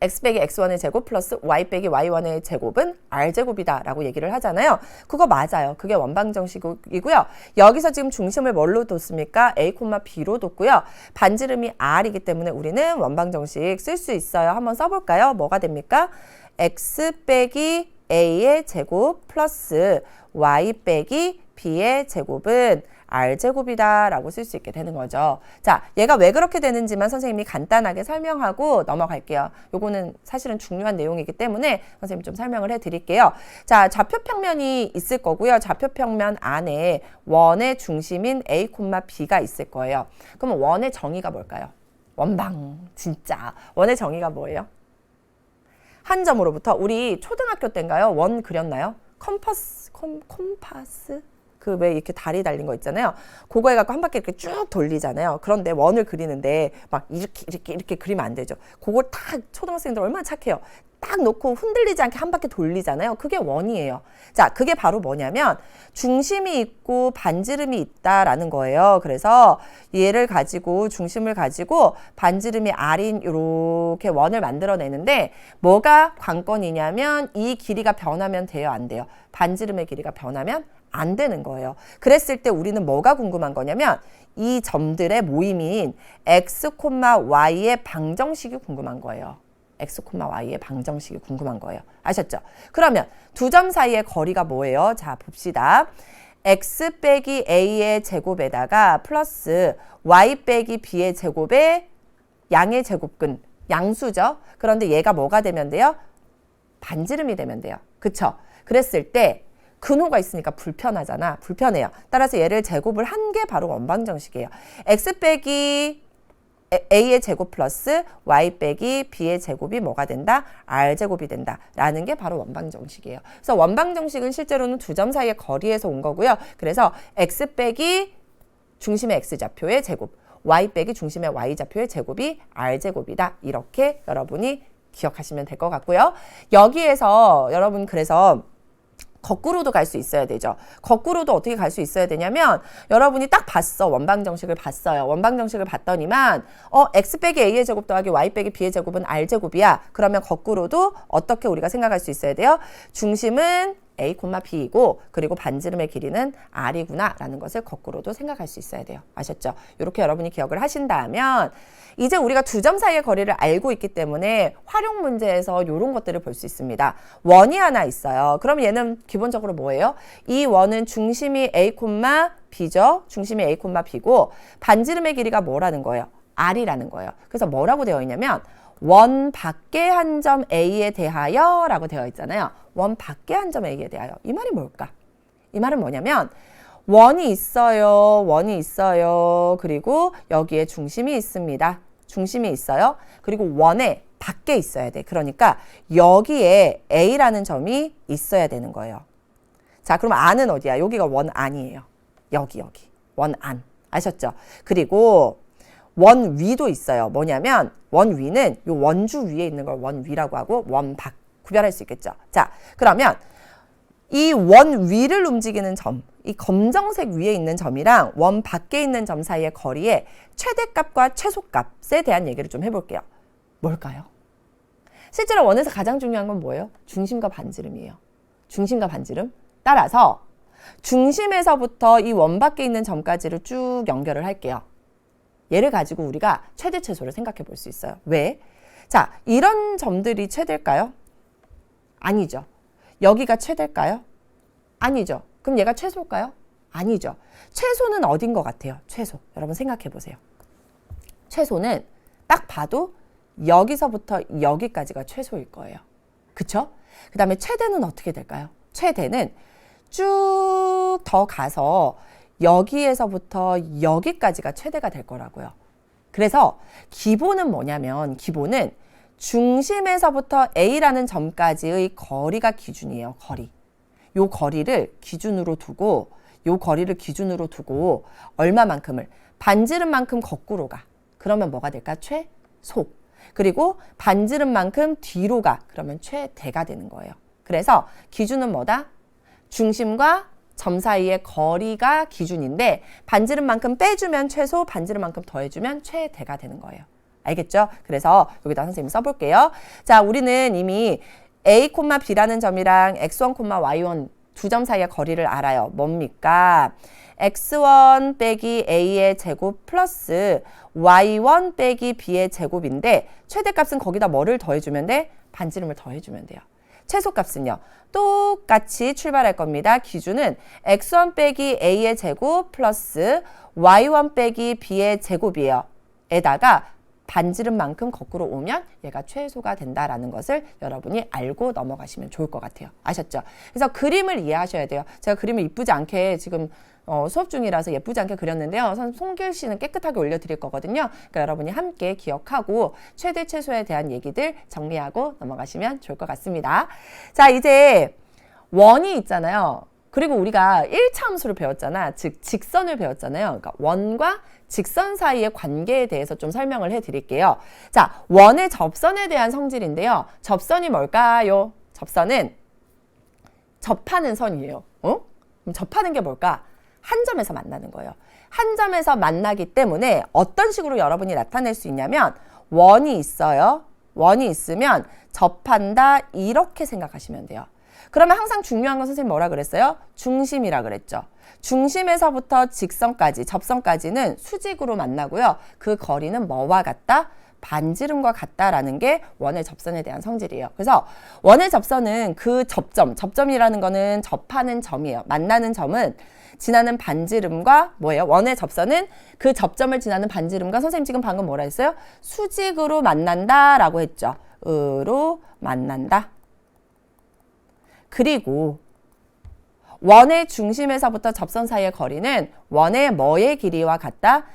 x 빼기 x1의 제곱 플러스 y 빼기 y1의 제곱은 r제곱이다 라고 얘기를 하잖아요. 그거 맞아요. 그게 원방정식이고요. 여기서 지금 중심을 뭘로 뒀습니까? a, b로 뒀고요. 반지름이 r이기 때문에 우리는 원방정식 쓸 수 있어요. 한번 써볼까요? 뭐가 됩니까? x 빼기 a의 제곱 플러스 y 빼기 b의 제곱은 r제곱이다 라고 쓸 수 있게 되는 거죠. 자, 얘가 왜 그렇게 되는지만 선생님이 간단하게 설명하고 넘어갈게요. 요거는 사실은 중요한 내용이기 때문에 선생님이 좀 설명을 해드릴게요. 자, 좌표평면이 있을 거고요. 좌표평면 안에 원의 중심인 a, b가 있을 거예요. 그러면 원의 정의가 뭘까요? 원방, 진짜. 원의 정의가 뭐예요? 한 점으로부터 우리 초등학교 때인가요? 원 그렸나요? 컴파스? 그 왜 이렇게 다리 달린 거 있잖아요. 그거 해갖고 한 바퀴 이렇게 쭉 돌리잖아요. 그런데 원을 그리는데 막 이렇게 그리면 안 되죠. 그걸 딱 초등학생들 얼마나 착해요. 딱 놓고 흔들리지 않게 한 바퀴 돌리잖아요. 그게 원이에요. 자, 그게 바로 뭐냐면 중심이 있고 반지름이 있다라는 거예요. 그래서 얘를 가지고 중심을 가지고 반지름이 r인 이렇게 원을 만들어내는데 뭐가 관건이냐면 이 길이가 변하면 돼요, 안 돼요? 반지름의 길이가 변하면 안 되는 거예요. 그랬을 때 우리는 뭐가 궁금한 거냐면 이 점들의 모임인 x, y의 방정식이 궁금한 거예요. x, y의 방정식이 궁금한 거예요. 아셨죠? 그러면 두 점 사이의 거리가 뭐예요? 자, 봅시다. x 빼기 a의 제곱에다가 플러스 y 빼기 b의 제곱에 양의 제곱근, 양수죠? 그런데 얘가 뭐가 되면 돼요? 반지름이 되면 돼요. 그쵸? 그랬을 때 근호가 있으니까 불편하잖아. 불편해요. 따라서 얘를 제곱을 한 게 바로 원방정식이에요. x 빼기 a의 제곱 플러스 y 빼기 b의 제곱이 뭐가 된다? r제곱이 된다. 라는 게 바로 원방정식이에요. 그래서 원방정식은 실제로는 두 점 사이의 거리에서 온 거고요. 그래서 x 빼기 중심의 x좌표의 제곱, y 빼기 중심의 y좌표의 제곱이 r제곱이다. 이렇게 여러분이 기억하시면 될 것 같고요. 여기에서 여러분 그래서 거꾸로도 갈 수 있어야 되죠. 거꾸로도 어떻게 갈 수 있어야 되냐면 여러분이 딱 봤어. 원방정식을 봤어요. 원방정식을 봤더니만 x 빼기 a의 제곱 더하기 y 빼기 b의 제곱은 r제곱이야. 그러면 거꾸로도 어떻게 우리가 생각할 수 있어야 돼요? 중심은 a, b이고 그리고 반지름의 길이는 r이구나 라는 것을 거꾸로도 생각할 수 있어야 돼요. 아셨죠? 이렇게 여러분이 기억을 하신다면 이제 우리가 두 점 사이의 거리를 알고 있기 때문에 활용 문제에서 이런 것들을 볼 수 있습니다. 원이 하나 있어요. 그럼 얘는 기본적으로 뭐예요? 이 원은 중심이 a, b죠? 중심이 a, b고 반지름의 길이가 뭐라는 거예요? r이라는 거예요. 그래서 뭐라고 되어 있냐면 원 밖에 한 점 A에 대하여 라고 되어 있잖아요. 원 밖에 한 점 A에 대하여. 이 말이 뭘까? 이 말은 뭐냐면 원이 있어요. 원이 있어요. 그리고 여기에 중심이 있습니다. 중심이 있어요. 그리고 원의 밖에 있어야 돼. 그러니까 여기에 A라는 점이 있어야 되는 거예요. 자, 그럼 안은 어디야? 여기가 원 안이에요. 여기. 원 안. 아셨죠? 그리고 원 위도 있어요. 뭐냐면 원 위는 요 원주 위에 있는 걸 원 위라고 하고 원 밖 구별할 수 있겠죠. 자, 그러면 이 원 위를 움직이는 점, 이 검정색 위에 있는 점이랑 원 밖에 있는 점 사이의 거리의 최대값과 최소값에 대한 얘기를 좀 해볼게요. 뭘까요? 실제로 원에서 가장 중요한 건 뭐예요? 중심과 반지름이에요. 중심과 반지름. 따라서 중심에서부터 이 원 밖에 있는 점까지를 쭉 연결을 할게요. 얘를 가지고 우리가 최대 최소를 생각해 볼 수 있어요. 왜? 자, 이런 점들이 최대일까요? 아니죠. 여기가 최대일까요? 아니죠. 그럼 얘가 최소일까요? 아니죠. 최소는 어딘 것 같아요? 최소. 여러분 생각해 보세요. 최소는 딱 봐도 여기서부터 여기까지가 최소일 거예요. 그쵸? 그 다음에 최대는 어떻게 될까요? 최대는 쭉 더 가서 여기에서부터 여기까지가 최대가 될 거라고요. 그래서 기본은 뭐냐면 기본은 중심에서부터 A라는 점까지의 거리가 기준이에요. 거리. 요 거리를 기준으로 두고 얼마만큼을 반지름만큼 거꾸로 가. 그러면 뭐가 될까? 최소. 그리고 반지름만큼 뒤로 가. 그러면 최대가 되는 거예요. 그래서 기준은 뭐다? 중심과 점 사이의 거리가 기준인데 반지름만큼 빼주면 최소, 반지름만큼 더해주면 최대가 되는 거예요. 알겠죠? 그래서 여기다 선생님이 써볼게요. 자, 우리는 이미 A, B라는 점이랑 X1, Y1 두 점 사이의 거리를 알아요. 뭡니까? X1 빼기 A의 제곱 플러스 Y1 빼기 B의 제곱인데 최대값은 거기다 뭐를 더해주면 돼? 반지름을 더해주면 돼요. 최소값은요. 똑같이 출발할 겁니다. 기준은 X1 빼기 A의 제곱 플러스 Y1 빼기 B의 제곱이에요. 에다가 반지름만큼 거꾸로 오면 얘가 최소가 된다라는 것을 여러분이 알고 넘어가시면 좋을 것 같아요. 아셨죠? 그래서 그림을 이해하셔야 돼요. 제가 그림을 이쁘지 않게 지금 수업 중이라서 예쁘지 않게 그렸는데요. 손글씨는 깨끗하게 올려드릴 거거든요. 그러니까 여러분이 함께 기억하고 최대 최소에 대한 얘기들 정리하고 넘어가시면 좋을 것 같습니다. 자, 이제 원이 있잖아요. 그리고 우리가 1차 함수를 배웠잖아. 즉 직선을 배웠잖아요. 그러니까 원과 직선 사이의 관계에 대해서 좀 설명을 해드릴게요. 자, 원의 접선에 대한 성질인데요. 접선이 뭘까요? 접선은 접하는 선이에요. 그럼 접하는 게 뭘까? 한 점에서 만나는 거예요. 한 점에서 만나기 때문에 어떤 식으로 여러분이 나타낼 수 있냐면 원이 있어요. 원이 있으면 접한다 이렇게 생각하시면 돼요. 그러면 항상 중요한 건 선생님 뭐라 그랬어요? 중심이라 그랬죠. 중심에서부터 직선까지, 접선까지는 수직으로 만나고요. 그 거리는 뭐와 같다? 반지름과 같다라는 게 원의 접선에 대한 성질이에요. 그래서 원의 접선은 그 접점이라는 거는 접하는 점이에요. 만나는 점은 지나는 반지름과 뭐예요? 원의 접선은 그 접점을 지나는 반지름과 선생님 지금 방금 뭐라 했어요? 수직으로 만난다라고 했죠. 으로 만난다. 그리고 원의 중심에서부터 접선 사이의 거리는 원의 뭐의 길이와 같다?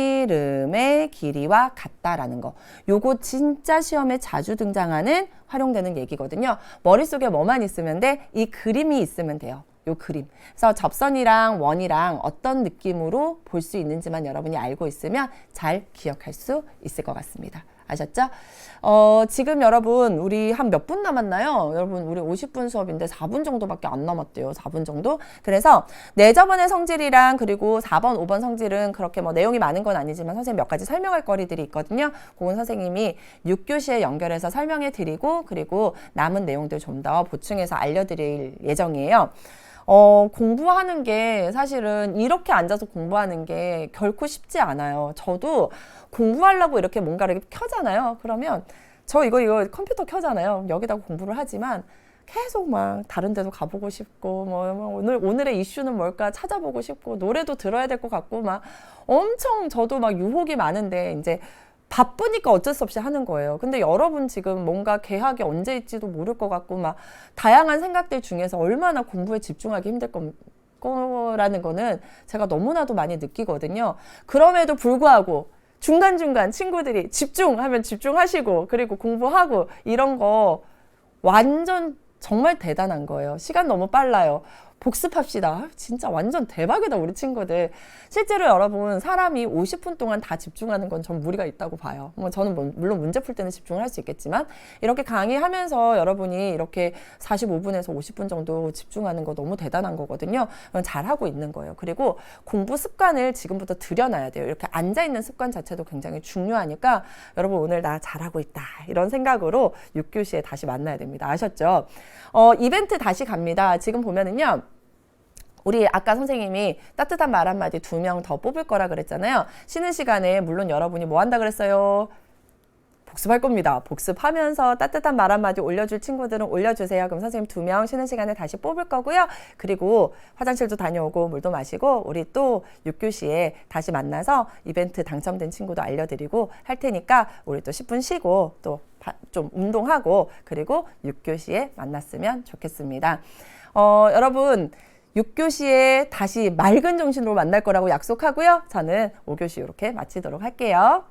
반지름의 길이와 같다라는 거. 요거 진짜 시험에 자주 등장하는 활용되는 얘기거든요. 머릿속에 뭐만 있으면 돼? 이 그림이 있으면 돼요. 요 그림. 그래서 접선이랑 원이랑 어떤 느낌으로 볼 수 있는지만 여러분이 알고 있으면 잘 기억할 수 있을 것 같습니다. 아셨죠? 지금 여러분 우리 한 몇 분 남았나요? 여러분 우리 50분 수업인데 4분 정도밖에 안 남았대요. 4분 정도. 그래서 내저번의 성질이랑 그리고 4번, 5번 성질은 그렇게 뭐 내용이 많은 건 아니지만 선생님 몇 가지 설명할 거리들이 있거든요. 그건 선생님이 6교시에 연결해서 설명해 드리고 그리고 남은 내용들 좀 더 보충해서 알려드릴 예정이에요. 공부하는 게 사실은 이렇게 앉아서 공부하는 게 결코 쉽지 않아요. 저도 공부하려고 이렇게 뭔가를 켜잖아요. 그러면 저 이거 컴퓨터 켜잖아요. 여기다가 공부를 하지만 계속 막 다른 데도 가보고 싶고 뭐 오늘의 이슈는 뭘까 찾아보고 싶고 노래도 들어야 될 것 같고 막 엄청 저도 막 유혹이 많은데 이제 바쁘니까 어쩔 수 없이 하는 거예요. 근데 여러분 지금 뭔가 개학이 언제 있지도 모를 것 같고 막 다양한 생각들 중에서 얼마나 공부에 집중하기 힘들 거라는 거는 제가 너무나도 많이 느끼거든요. 그럼에도 불구하고 중간중간 친구들이 집중하면 집중하시고 그리고 공부하고 이런 거 완전 정말 대단한 거예요. 시간 너무 빨라요. 복습합시다. 진짜 완전 대박이다 우리 친구들. 실제로 여러분 사람이 50분 동안 다 집중하는 건 전 무리가 있다고 봐요. 저는 물론 문제 풀 때는 집중을 할 수 있겠지만 이렇게 강의하면서 여러분이 이렇게 45분에서 50분 정도 집중하는 거 너무 대단한 거거든요. 잘하고 있는 거예요. 그리고 공부 습관을 지금부터 들여놔야 돼요. 이렇게 앉아있는 습관 자체도 굉장히 중요하니까 여러분 오늘 나 잘하고 있다 이런 생각으로 6교시에 다시 만나야 됩니다. 아셨죠? 이벤트 다시 갑니다. 지금 보면은요. 우리 아까 선생님이 따뜻한 말 한마디 2명 더 뽑을 거라 그랬잖아요. 쉬는 시간에 물론 여러분이 뭐 한다 그랬어요? 복습할 겁니다. 복습하면서 따뜻한 말 한마디 올려줄 친구들은 올려주세요. 그럼 선생님 2명 쉬는 시간에 다시 뽑을 거고요. 그리고 화장실도 다녀오고 물도 마시고 우리 또 6교시에 다시 만나서 이벤트 당첨된 친구도 알려드리고 할 테니까 우리 또 10분 쉬고 또 좀 운동하고 그리고 6교시에 만났으면 좋겠습니다. 여러분 6교시에 다시 맑은 정신으로 만날 거라고 약속하고요. 저는 5교시 이렇게 마치도록 할게요.